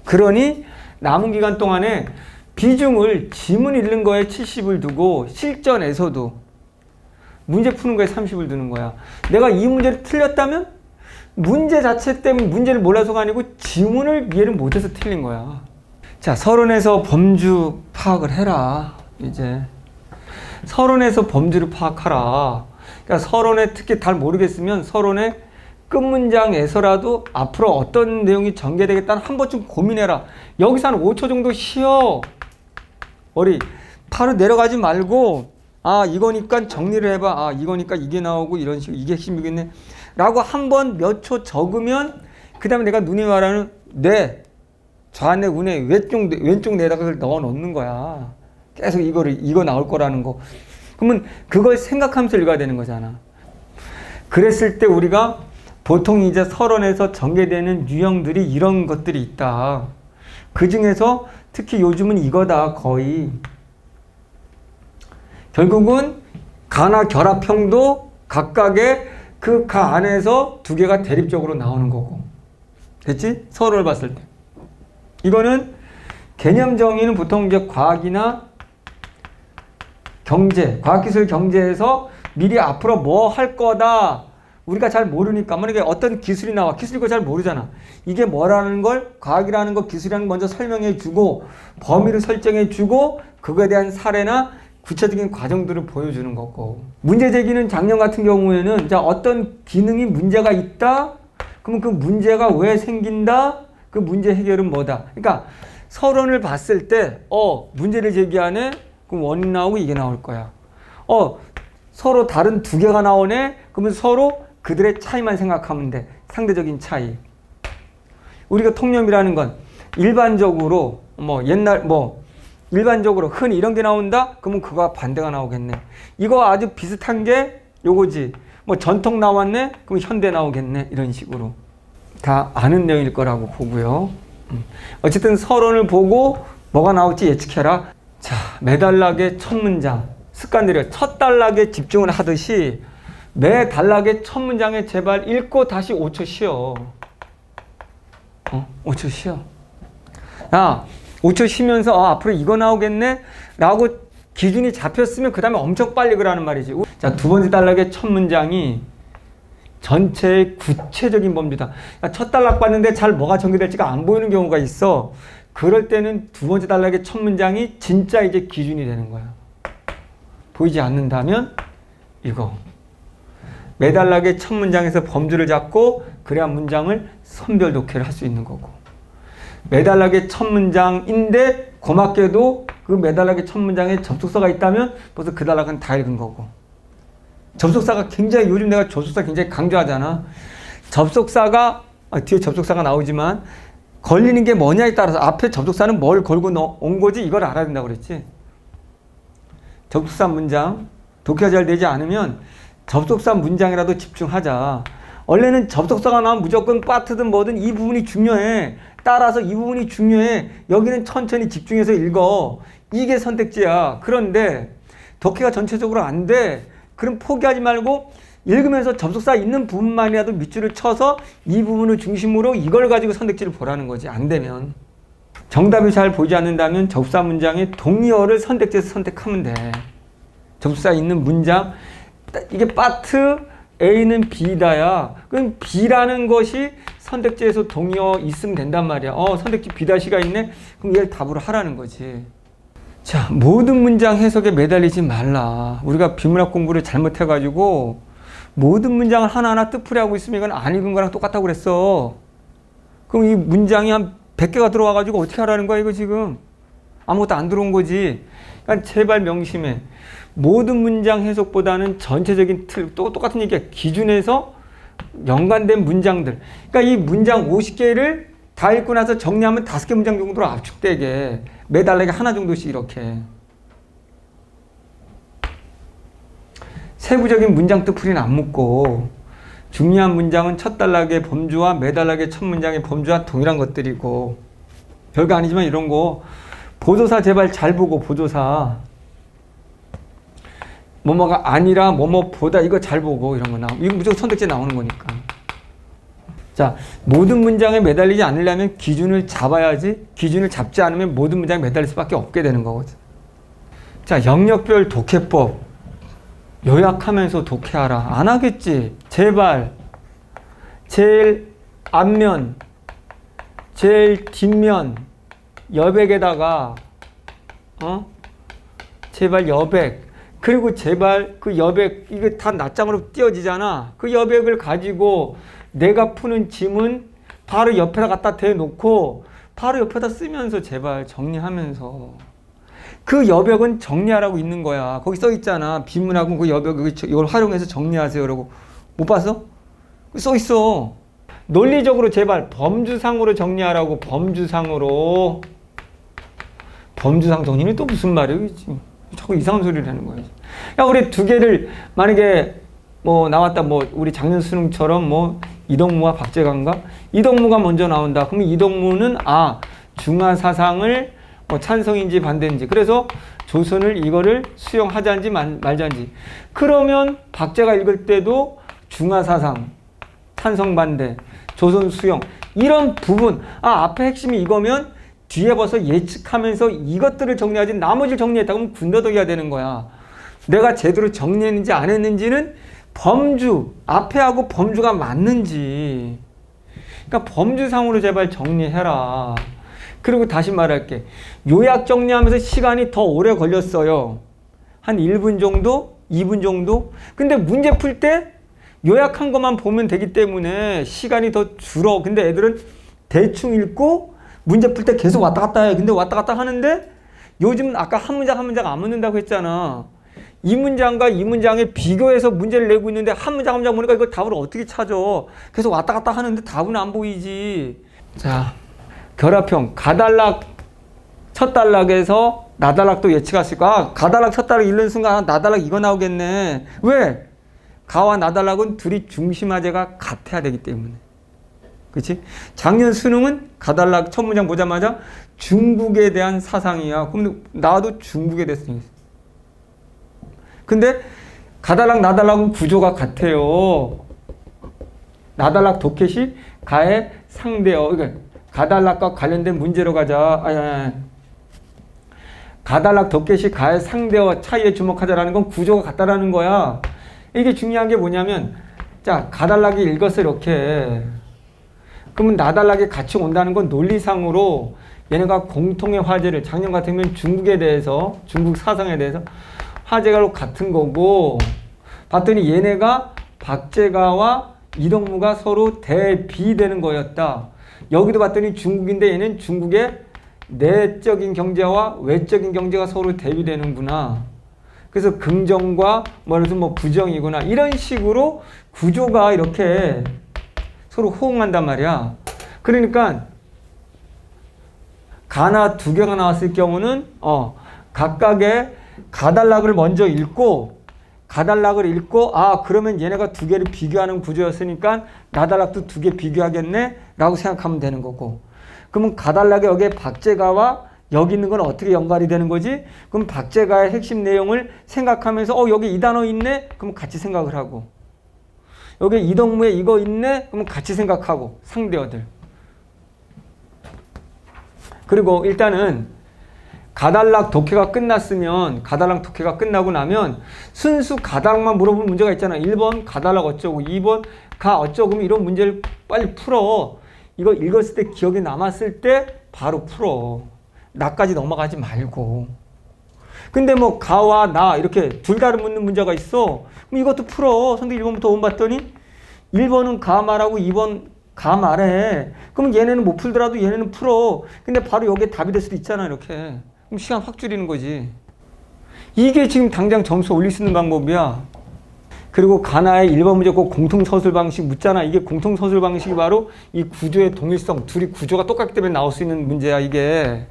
그러니 남은 기간 동안에 비중을 지문 읽는 거에 70을 두고 실전에서도 문제 푸는 거에 30을 두는 거야. 내가 이 문제를 틀렸다면 문제 자체 때문에 문제를 몰라서가 아니고 지문을 이해를 못해서 틀린 거야. 자, 서론에서 범주 파악을 해라. 이제 서론에서 범주를 파악하라. 그러니까 서론에 특히 잘 모르겠으면 서론의 끝문장에서라도 앞으로 어떤 내용이 전개되겠다는 한 번쯤 고민해라. 여기서 한 5초 정도 쉬어. 바로 내려가지 말고 이거니까 정리를 해봐. 이거니까 이게 나오고 이런 식으로 이게 핵심이겠네 라고 한 번 몇 초 적으면 그 다음에 내가 눈이 말하는 뇌 좌뇌 우뇌 왼쪽 뇌에다가 넣어 놓는 거야. 계속 이거 나올 거라는 거. 그러면 그걸 생각하면서 읽어야 되는 거잖아. 그랬을 때 우리가 보통 이제 서론에서 전개되는 유형들이 이런 것들이 있다. 그 중에서 특히 요즘은 이거다. 거의 결국은 가나 결합형도 각각의 그 안에서 두 개가 대립적으로 나오는 거고. 됐지? 서론을 봤을 때. 이거는 개념 정의는 보통 이제 과학이나 경제, 과학기술 경제에서 미리 앞으로 뭐 할 거다. 우리가 잘 모르니까 만약에 어떤 기술이 나와. 기술이 거 잘 모르잖아. 이게 뭐라는 걸 과학이라는 거 기술이라는 거 먼저 설명해 주고 범위를 설정해 주고 그거에 대한 사례나 구체적인 과정들을 보여주는 거고. 문제 제기는 작년 같은 경우에는 자 어떤 기능이 문제가 있다. 그러면 그 문제가 왜 생긴다. 그 문제 해결은 뭐다. 그러니까 서론을 봤을 때 문제를 제기하네. 그럼 원인 나오고 이게 나올 거야. 서로 다른 두 개가 나오네. 그러면 서로 그들의 차이만 생각하면 돼. 상대적인 차이. 우리가 통념이라는 건 일반적으로 일반적으로 흔히 이런 게 나온다? 그러면 그거와 반대가 나오겠네. 이거 아주 비슷한 게 요거지. 뭐 전통 나왔네? 그럼 현대 나오겠네. 이런 식으로. 다 아는 내용일 거라고 보고요. 어쨌든 서론을 보고 뭐가 나올지 예측해라. 자, 매단락의 첫 문장. 습관들이요. 첫 단락에 집중을 하듯이 매 단락의 첫 문장에 제발 읽고 다시 5초 쉬어. 5초 쉬어. 야, 5초 쉬면서 앞으로 이거 나오겠네? 라고 기준이 잡혔으면 그 다음에 엄청 빨리 그러는 말이지. 자, 두 번째 단락의 첫 문장이 전체의 구체적인 범주다. 첫 단락 봤는데 잘 뭐가 전개될지가 안 보이는 경우가 있어. 그럴 때는 두 번째 단락의 첫 문장이 진짜 이제 기준이 되는 거야. 보이지 않는다면 이거. 매 단락의 첫 문장에서 범주를 잡고 그래야 문장을 선별 독해를 할 수 있는 거고. 매 단락의 첫 문장인데 고맙게도 그 매 단락의 첫 문장에 접속사가 있다면 벌써 그 단락은 다 읽은 거고. 접속사가 굉장히 요즘 내가 접속사 굉장히 강조하잖아. 접속사가 뒤에 접속사가 나오지만 걸리는 게 뭐냐에 따라서 앞에 접속사는 뭘 걸고 온 거지 이걸 알아야 된다고 그랬지. 접속사 문장 독해가 잘 되지 않으면 접속사 문장이라도 집중하자. 원래는 접속사가 나오면 무조건 파트든 뭐든 이 부분이 중요해. 따라서 이 부분이 중요해. 여기는 천천히 집중해서 읽어. 이게 선택지야. 그런데 독해가 전체적으로 안 돼. 그럼 포기하지 말고 읽으면서 접속사 있는 부분만이라도 밑줄을 쳐서 이 부분을 중심으로 이걸 가지고 선택지를 보라는 거지. 안 되면. 정답이 잘 보이지 않는다면 접속사 문장의 동의어를 선택지에서 선택하면 돼. 접속사 있는 문장. 이게 파트 A는 B다야. 그럼 B라는 것이 선택지에서 동의어 있으면 된단 말이야. 선택지 B-가 있네? 그럼 얘를 답으로 하라는 거지. 자, 모든 문장 해석에 매달리지 말라. 우리가 비문학 공부를 잘못해가지고 모든 문장을 하나하나 뜻풀이하고 있으면 이건 안 읽은 거랑 똑같다고 그랬어. 그럼 이 문장이 한 100개가 들어와가지고 어떻게 하라는 거야 이거 지금. 아무것도 안 들어온 거지. 그러니까 제발 명심해. 모든 문장 해석보다는 전체적인 틀, 또 똑같은 얘기야. 기준에서 연관된 문장들. 그러니까 이 문장 50개를 다 읽고 나서 정리하면 5개 문장 정도로 압축되게 매달리게 하나 정도씩 이렇게. 세부적인 문장 뜻풀이는 안 묻고 중요한 문장은 첫 단락의 범주와 매 단락의 첫 문장의 범주와 동일한 것들이고 별거 아니지만 이런 거 보조사 제발 잘 보고 보조사 뭐뭐가 아니라 뭐뭐보다 이거 잘 보고 이런 거 나오면 이거 무조건 선택지에 나오는 거니까. 자, 모든 문장에 매달리지 않으려면 기준을 잡아야지. 기준을 잡지 않으면 모든 문장에 매달릴 수밖에 없게 되는 거거든. 자, 영역별 독해법 요약하면서 독해하라. 안 하겠지. 제발. 제일 앞면, 제일 뒷면 여백에다가 제발 여백. 그리고 제발 그 여백, 이게 다 낱장으로 띄어지잖아. 그 여백을 가지고 내가 푸는 지문 바로 옆에다 갖다 대놓고 바로 옆에다 쓰면서 제발 정리하면서. 그 여백은 정리하라고 있는 거야. 거기 써 있잖아. 비문학은 그 여백, 이걸 활용해서 정리하세요. 라고. 못 봤어? 써 있어. 논리적으로 제발 범주상으로 정리하라고. 범주상으로. 범주상 정리는 또 무슨 말이야? 자꾸 이상한 소리를 하는 거야. 야, 우리 두 개를 만약에 뭐 나왔다. 뭐 우리 작년 수능처럼 뭐 이덕무와 박재관가? 이덕무가 먼저 나온다. 그러면 이덕무는 중화사상을 뭐 찬성인지 반대인지. 그래서 조선을 이거를 수용하자는지 말자인지. 그러면 박재가 읽을 때도 중화사상, 찬성 반대, 조선 수용. 이런 부분. 앞에 핵심이 이거면 뒤에 벌써 예측하면서 이것들을 정리하지 나머지를 정리했다 그러면 군더더기가 되는 거야. 내가 제대로 정리했는지 안 했는지는 범주, 앞에 하고 범주가 맞는지. 그러니까 범주상으로 제발 정리해라. 그리고 다시 말할게. 요약 정리하면서 시간이 더 오래 걸렸어요. 한 1분 정도? 2분 정도? 근데 문제 풀 때 요약한 것만 보면 되기 때문에 시간이 더 줄어. 근데 애들은 대충 읽고 문제 풀 때 계속 왔다 갔다 해. 근데 왔다 갔다 하는데 요즘은 아까 한 문장 한 문장 안 묻는다고 했잖아. 이 문장과 이 문장에 비교해서 문제를 내고 있는데 한 문장 한 문장 보니까 이걸 답을 어떻게 찾아. 계속 왔다 갔다 하는데 답은 안 보이지. 자, 결합형 가달락 첫 단락에서 나달락도 예치가 있을까? 가달락 첫 단락 읽는 순간 나달락 이거 나오겠네. 왜? 가와 나달락은 둘이 중심화제가 같아야 되기 때문에. 그렇지? 작년 수능은 가달락 첫 문장 보자마자 중국에 대한 사상이야. 그럼 나도 중국에 대해서 생겼어. 근데 가달락 나달락은 구조가 같아요. 나달락 도켓이 가의 상대어. 그러니까 가달락과 관련된 문제로 가자. 가달락 도켓이 가의 상대어 차이에 주목하자라는 건 구조가 같다라는 거야. 이게 중요한 게 뭐냐면, 자, 가달락이 읽었어, 이렇게. 그러면 나달락이 같이 온다는 건 논리상으로 얘네가 공통의 화제를, 작년 같으면 중국에 대해서, 중국 사상에 대해서 화제가 같은 거고, 봤더니 얘네가 박제가와 이동무가 서로 대비되는 거였다. 여기도 봤더니 중국인데 얘는 중국의 내적인 경제와 외적인 경제가 서로 대비되는구나. 그래서 긍정과 부정이구나. 이런 식으로 구조가 이렇게 서로 호응한단 말이야. 그러니까 가나 두 개가 나왔을 경우는 각각의 가달락을 먼저 읽고 그러면 얘네가 두 개를 비교하는 구조였으니까 나달락도 두 개 비교하겠네 라고 생각하면 되는 거고, 그러면 가달락에 여기에 박제가와 여기 있는 건 어떻게 연관이 되는 거지? 그럼 박제가의 핵심 내용을 생각하면서 여기 이 단어 있네? 그럼 같이 생각을 하고, 여기 이동무에 이거 있네? 그럼 같이 생각하고, 상대어들. 그리고 일단은 가달락 독해가 끝나고 나면 순수 가달락만 물어보는 문제가 있잖아. 1번 가달락 어쩌고, 2번 가 어쩌고. 그럼 이런 문제를 빨리 풀어. 이거 읽었을 때 기억에 남았을 때 바로 풀어. 나까지 넘어가지 말고. 근데 가와 나 이렇게 둘 다를 묻는 문제가 있어. 그럼 이것도 풀어. 선생님 1번부터 5번 봤더니 1번은 가 말하고 2번 가 말해. 그럼 얘네는 못 풀더라도 얘네는 풀어. 근데 바로 여기에 답이 될 수도 있잖아, 이렇게. 그럼 시간 확 줄이는 거지. 이게 지금 당장 점수 올릴 수 있는 방법이야. 그리고 가나의 1번 문제 꼭 공통서술 방식 묻잖아. 이게 공통서술 방식이 바로 이 구조의 동일성, 둘이 구조가 똑같기 때문에 나올 수 있는 문제야, 이게.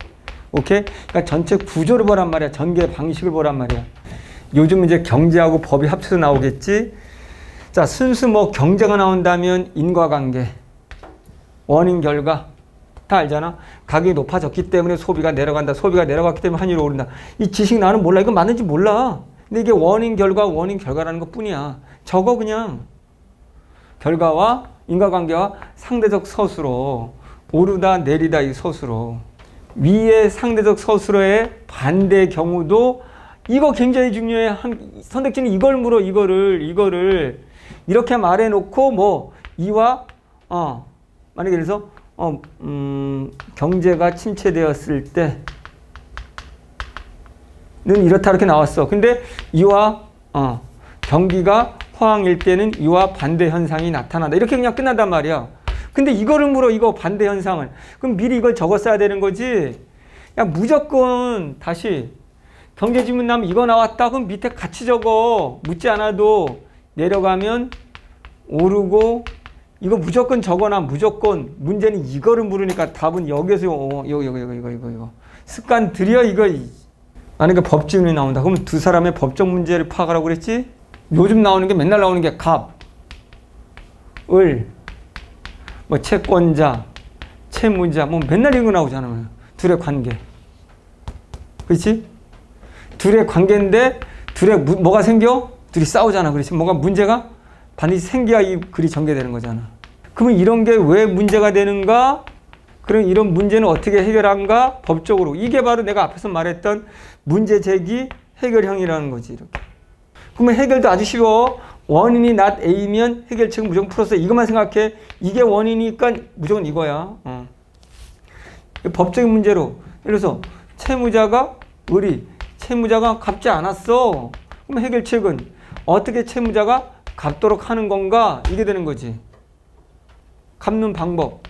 오케이? 그러니까 전체 구조를 보란 말이야. 전개 방식을 보란 말이야. 요즘 이제 경제하고 법이 합쳐서 나오겠지. 자, 순수 경제가 나온다면 인과관계, 원인 결과 다 알잖아. 가격이 높아졌기 때문에 소비가 내려간다. 소비가 내려갔기 때문에 환율이 오른다. 이 지식 나는 몰라. 이거 맞는지 몰라. 근데 이게 원인 결과라는 것 뿐이야. 적어 그냥. 결과와 인과관계와 상대적 서술어. 오르다 내리다 이 서술어. 위의 상대적 서술어의 반대 경우도 이거 굉장히 중요해. 선택지는 이걸 물어. 이거를 이렇게 말해놓고 이와 만약에 그래서 경제가 침체되었을 때는 이렇다 이렇게 나왔어. 근데 이와 경기가 호황일 때는 이와 반대 현상이 나타난다. 이렇게 그냥 끝난단 말이야. 근데 이거를 물어. 이거 반대 현상을. 그럼 미리 이걸 적었어야 되는 거지. 야, 무조건 다시 경제지문 나면 이거 나왔다. 그럼 밑에 같이 적어. 묻지 않아도 내려가면 오르고 이거 무조건 적어놔. 무조건. 문제는 이거를 물으니까 답은 여기서 이거. 습관들이야 이거. 만약에 법지문이 나온다. 그러면 두 사람의 법적 문제를 파악하라고 그랬지? 요즘 나오는 게 맨날 나오는 게 갑, 을, 채권자, 채무자, 맨날 이거 나오잖아. 둘의 관계. 그렇지? 둘의 관계인데 둘의 뭐가 생겨? 둘이 싸우잖아. 그렇지? 뭐가 문제가 반드시 생겨야 이 글이 전개되는 거잖아. 그러면 이런 게 왜 문제가 되는가? 그럼 이런 문제는 어떻게 해결한가? 법적으로. 이게 바로 내가 앞에서 말했던 문제 제기 해결형이라는 거지. 이렇게. 그러면 해결도 아주 쉬워. 원인이 not A면 해결책은 무조건 풀었어. 이것만 생각해. 이게 원인이니까 무조건 이거야. 법적인 문제로. 예를 들어서 채무자가 채무자가 갚지 않았어. 그럼 해결책은 어떻게 채무자가 갚도록 하는 건가? 이게 되는 거지. 갚는 방법.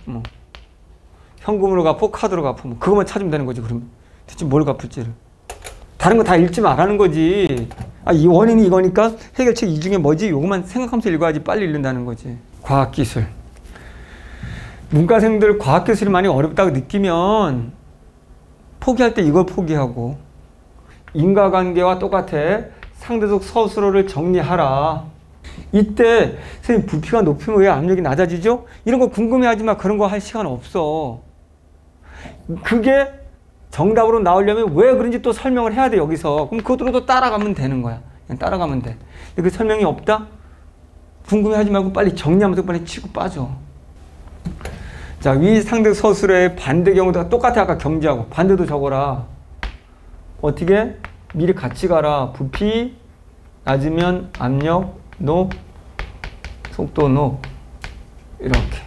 현금으로 갚고 카드로 갚고 그것만 찾으면 되는 거지. 그러면 대체 뭘 갚을지를. 다른 거 다 읽지 말라는 거지. 이 원인이 이거니까 해결책 이 중에 뭐지? 요것만 생각하면서 읽어야지 빨리 읽는다는 거지. 과학기술. 문과생들 과학기술이 많이 어렵다고 느끼면 포기할 때 이걸 포기하고, 인과관계와 똑같아. 상대적 서술어를 정리하라. 이때 선생님 부피가 높으면 왜 압력이 낮아지죠? 이런 거 궁금해하지만 그런 거 할 시간 없어. 그게 정답으로 나오려면 왜 그런지 또 설명을 해야 돼 여기서. 그럼 그것으로 또 따라가면 되는 거야. 그냥 따라가면 돼. 근데 그 설명이 없다? 궁금해하지 말고 빨리 정리하면서 빨리 치고 빠져. 자, 위 상대적 서술어의 반대 경우도 똑같아. 아까 경지하고 반대도 적어라. 어떻게? 미리 같이 가라. 부피 낮으면 압력 높, 속도 높. 이렇게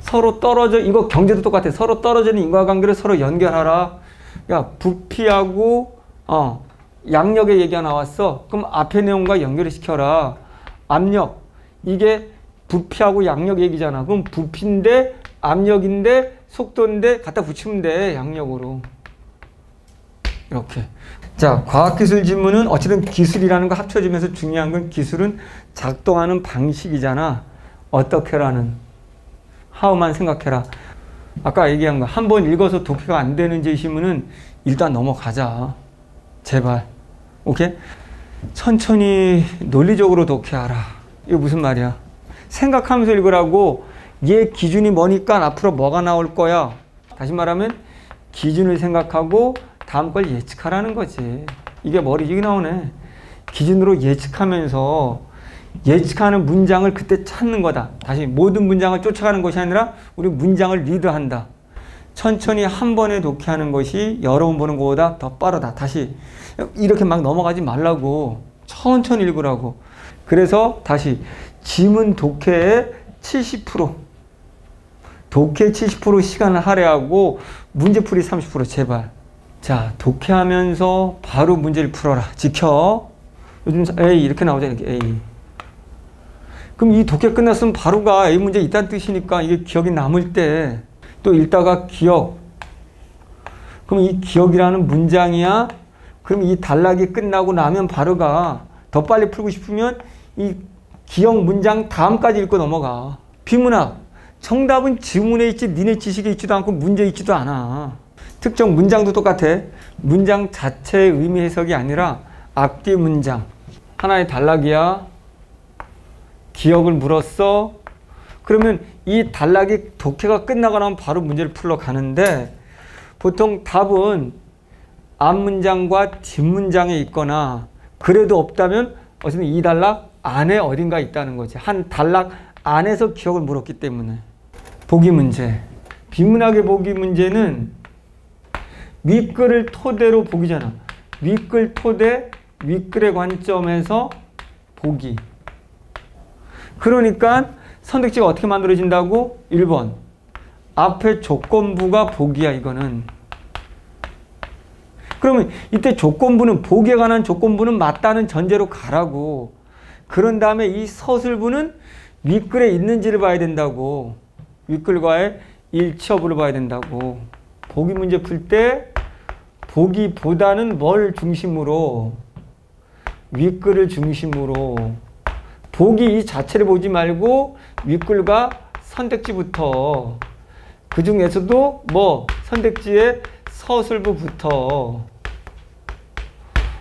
서로 떨어져. 이거 경제도 똑같아. 서로 떨어지는 인과관계를 서로 연결하라. 야, 부피하고 양력의 얘기가 나왔어. 그럼 앞에 내용과 연결을 시켜라. 압력, 이게 부피하고 양력 얘기잖아. 그럼 부피인데 압력인데 속도인데 갖다 붙이면 돼. 양력으로. 이렇게. 자, 과학기술 지문은 어쨌든 기술이라는 거 합쳐지면서 중요한 건 기술은 작동하는 방식이잖아. 어떻게라는 how만 생각해라. 아까 얘기한 거 한 번 읽어서 독해가 안 되는 제시문은 일단 넘어가자. 제발. 오케이? 천천히 논리적으로 독해하라. 이거 무슨 말이야? 생각하면서 읽으라고. 얘 기준이 뭐니까 앞으로 뭐가 나올 거야. 다시 말하면 기준을 생각하고 다음 걸 예측하라는 거지. 이게 머리 이게 나오네. 기준으로 예측하면서 예측하는 문장을 그때 찾는 거다. 다시 모든 문장을 쫓아가는 것이 아니라 우리 문장을 리드한다. 천천히 한 번에 독해하는 것이 여러 번 보는 것보다 더 빠르다. 다시 이렇게 막 넘어가지 말라고. 천천히 읽으라고. 그래서 다시 지문 독해의 70% 독해 70% 시간을 할애하고 문제풀이 30% 제발. 자, 독해하면서 바로 문제를 풀어라. 지켜. 요즘 A 이렇게 나오잖아요. 이렇게 A. 그럼 이 독해 끝났으면 바로가 A 문제 있다는 뜻이니까 이게 기억이 남을 때 또 읽다가 기억. 그럼 이 기억이라는 문장이야. 그럼 이 단락이 끝나고 나면 바로가 더 빨리 풀고 싶으면 이 기억 문장 다음까지 읽고 넘어가. 비문학. 정답은 지문에 있지 니네 지식에 있지도 않고 문제에 있지도 않아. 특정 문장도 똑같아. 문장 자체의 의미 해석이 아니라 앞뒤 문장. 하나의 단락이야. 기억을 물었어. 그러면 이 단락이 독해가 끝나고 나면 바로 문제를 풀러 가는데 보통 답은 앞문장과 뒷문장에 있거나 그래도 없다면 어쨌든 이 단락 안에 어딘가 있다는 거지. 한 단락 안에서 기억을 물었기 때문에. 보기 문제. 비문학의 보기 문제는 윗글을 토대로 보기잖아. 윗글 토대, 윗글의 관점에서 보기. 그러니까 선택지가 어떻게 만들어진다고? 1번. 앞에 조건부가 보기야, 이거는. 그러면 이때 조건부는, 보기에 관한 조건부는 맞다는 전제로 가라고. 그런 다음에 이 서술부는 윗글에 있는지를 봐야 된다고. 윗글과의 일치 여부를 봐야 된다고. 보기 문제 풀 때 보기보다는 뭘 중심으로? 윗글을 중심으로. 보기 이 자체를 보지 말고 윗글과 선택지부터. 그 중에서도 뭐 선택지의 서술부부터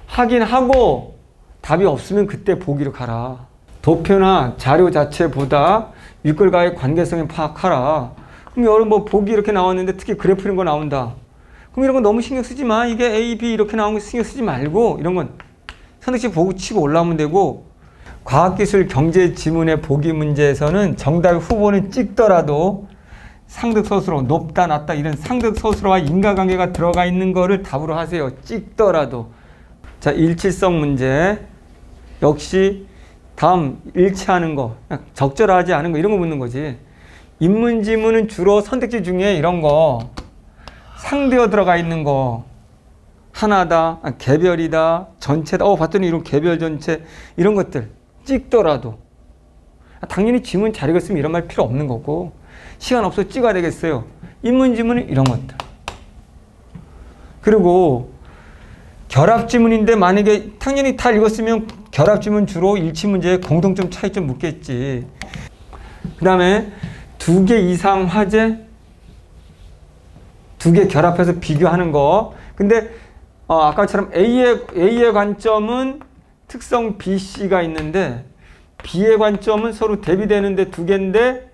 확인하고 답이 없으면 그때 보기로 가라. 도표나 자료 자체보다 윗글과의 관계성을 파악하라. 그럼 여러분 뭐 보기 이렇게 나왔는데 특히 그래프 이런 거 나온다. 그럼 이런 거 너무 신경 쓰지 마. 이게 A, B 이렇게 나온 거 신경 쓰지 말고 이런 건 선택지 보고 치고 올라오면 되고. 과학기술 경제 지문의 보기 문제에서는 정답 후보는 찍더라도 상득 서술어 높다 낮다 이런 상득 서술어와 인과관계가 들어가 있는 거를 답으로 하세요. 찍더라도. 자, 일치성 문제. 역시 다음 일치하는 거, 적절하지 않은 거 이런 거 묻는 거지. 인문지문은 주로 선택지 중에 이런 거 상대어 들어가 있는 거 하나다, 개별이다, 전체다. 봤더니 이런 개별 전체 이런 것들 찍더라도 당연히 지문 잘 읽었으면 이런 말 필요 없는 거고 시간 없어 찍어야 되겠어요. 인문지문은 이런 것들. 그리고 결합지문인데 만약에 당연히 다 읽었으면 결합지문 주로 일치문제에 공통점 차이점 묻겠지. 그 다음에 두 개 이상 화제, 두 개 결합해서 비교하는 거. 근데 아까처럼 A의 관점은 특성 BC가 있는데 B의 관점은 서로 대비되는데 두 개인데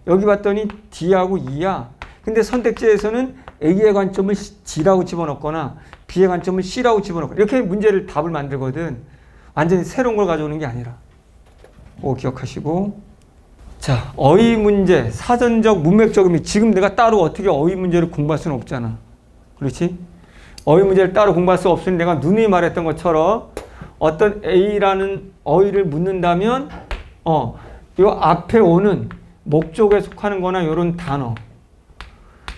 여기 봤더니 D하고 E야. 근데 선택지에서는 A의 관점을 G라고 집어넣거나 B의 관점을 C라고 집어넣거나 이렇게 문제를 답을 만들거든. 완전히 새로운 걸 가져오는 게 아니라. 그거 기억하시고. 자, 어휘 문제, 사전적, 문맥적 의미. 지금 내가 따로 어떻게 어휘 문제를 공부할 수는 없잖아. 그렇지? 어휘 문제를 따로 공부할 수 없으니 내가 누누이 말했던 것처럼 어떤 A라는 어휘를 묻는다면 요 앞에 오는 목적에 속하는 거나 요런 단어,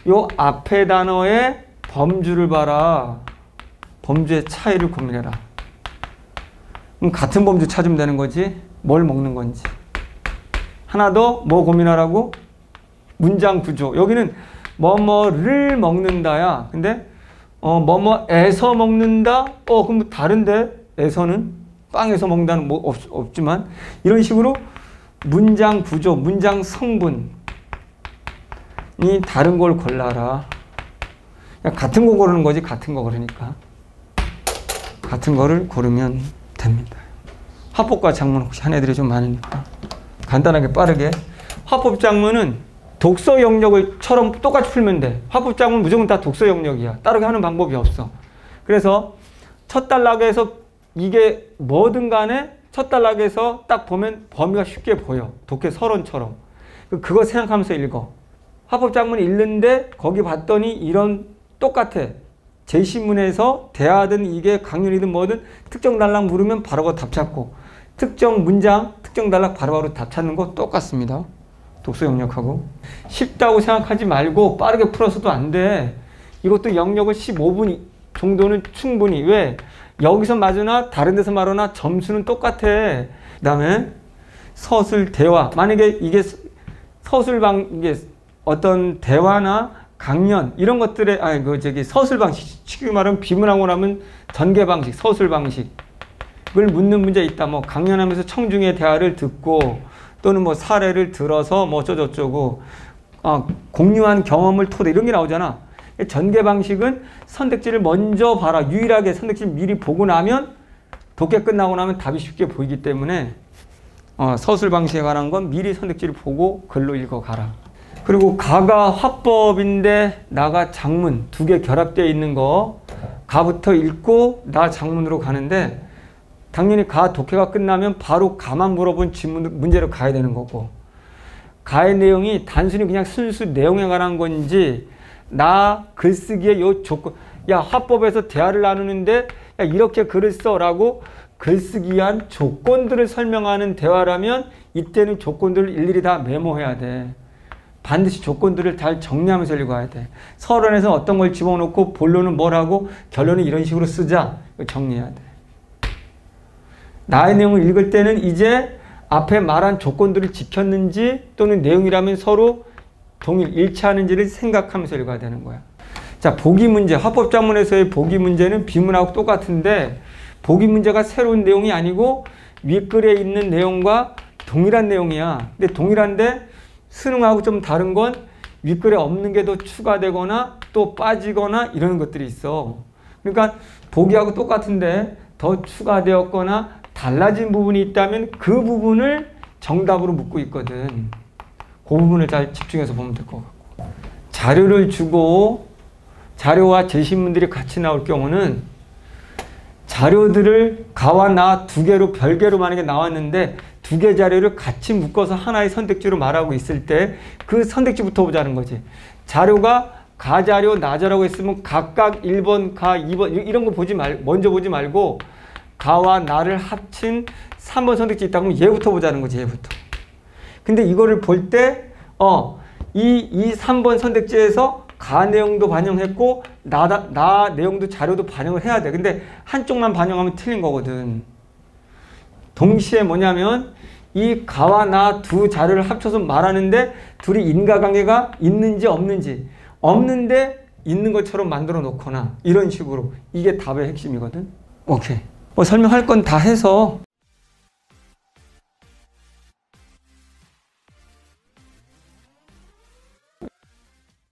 요 앞에 단어의 범주를 봐라. 범주의 차이를 고민해라. 그럼 같은 범주 찾으면 되는 거지. 뭘 먹는 건지. 하나 더 뭐 고민하라고? 문장 구조. 여기는 뭐뭐를 먹는다야. 근데 뭐뭐에서 먹는다? 그럼 뭐 다른데? 에서는? 빵에서 먹는다는 뭐 없지만 이런 식으로 문장 구조, 문장 성분이 다른 걸 골라라. 그냥 같은 거 고르는 거지. 같은 거 고르니까. 같은 거를 고르면 됩니다. 화법과 작문 혹시 한 애들이 좀 많으니까 간단하게 빠르게. 화법 작문은 독서 영역을처럼 똑같이 풀면 돼. 화법 작문은 무조건 다 독서 영역이야. 따르게 하는 방법이 없어. 그래서 첫 단락에서 이게 뭐든 간에 첫 단락에서 딱 보면 범위가 쉽게 보여. 독해 서론처럼. 그거 생각하면서 읽어. 화법 작문 읽는데 거기 봤더니 이런 똑같아. 제시문에서 대화든 이게 강연이든 뭐든 특정 단락 물으면 바로 답 찾고 특정 문장, 특정 단락 바로바로 답 찾는 거 똑같습니다. 독서 영역하고. 쉽다고 생각하지 말고 빠르게 풀어서도 안 돼. 이것도 영역을 15분 정도는 충분히. 왜? 여기서 맞으나 다른 데서 말하나 점수는 똑같아. 그 다음에 서술, 대화. 만약에 이게 이게 어떤 대화나 강연 이런 것들에 서술 방식, 쉽게 말하면 비문하고 나면 전개 방식, 서술 방식. 그걸 묻는 문제 있다. 뭐 강연하면서 청중의 대화를 듣고 또는 뭐 사례를 들어서 뭐 어쩌고저쩌고 공유한 경험을 토대 이런 게 나오잖아. 전개 방식은 선택지를 먼저 봐라. 유일하게 선택지를 미리 보고 나면 독해 끝나고 나면 답이 쉽게 보이기 때문에 서술 방식에 관한 건 미리 선택지를 보고 글로 읽어가라. 그리고 가가 화법인데 나가 장문 두 개 결합되어 있는 거 가부터 읽고 나 장문으로 가는데 당연히 가 독해가 끝나면 바로 가만 물어본 질문 문제로 가야 되는 거고 가의 내용이 단순히 그냥 순수 내용에 관한 건지 나 글쓰기에 요 조건 야 화법에서 대화를 나누는데 야 이렇게 글을 써라고 글쓰기 위한 조건들을 설명하는 대화라면 이때는 조건들을 일일이 다 메모해야 돼. 반드시 조건들을 잘 정리하면서 읽어야 돼. 서론에서 어떤 걸 집어넣고 본론은 뭘 하고 결론은 이런 식으로 쓰자. 정리해야 돼. 나의 내용을 읽을 때는 이제 앞에 말한 조건들을 지켰는지 또는 내용이라면 서로 동일 일치하는지를 생각하면서 읽어야 되는 거야. 자, 보기 문제. 화법 작문에서의 보기 문제는 비문하고 똑같은데 보기 문제가 새로운 내용이 아니고 윗글에 있는 내용과 동일한 내용이야. 근데 동일한데 수능하고 좀 다른 건 윗글에 없는 게 더 추가되거나 또 빠지거나 이런 것들이 있어. 그러니까 보기하고 똑같은데 더 추가되었거나 달라진 부분이 있다면 그 부분을 정답으로 묻고 있거든. 그 부분을 잘 집중해서 보면 될 것 같고. 자료를 주고 자료와 제시문들이 같이 나올 경우는 자료들을 가와 나 두 개로 별개로 만약에 나왔는데 두 개 자료를 같이 묶어서 하나의 선택지로 말하고 있을 때 그 선택지부터 보자는 거지. 자료가 가 자료, 나 자료가 있으면 각각 1번, 가 2번 이런 거 먼저 보지 말고 가와 나를 합친 3번 선택지 있다 그러면 얘부터 보자는 거지. 얘부터. 근데 이거를 볼 때 이 3번 선택지에서 가 내용도 반영했고 나 내용도 자료도 반영을 해야 돼. 근데 한쪽만 반영하면 틀린 거거든. 동시에 뭐냐면 이 가와 나 두 자료를 합쳐서 말하는데 둘이 인과관계가 있는지 없는지 없는데 있는 것처럼 만들어 놓거나 이런 식으로 이게 답의 핵심이거든. 오케이. 뭐 설명할 건 다 해서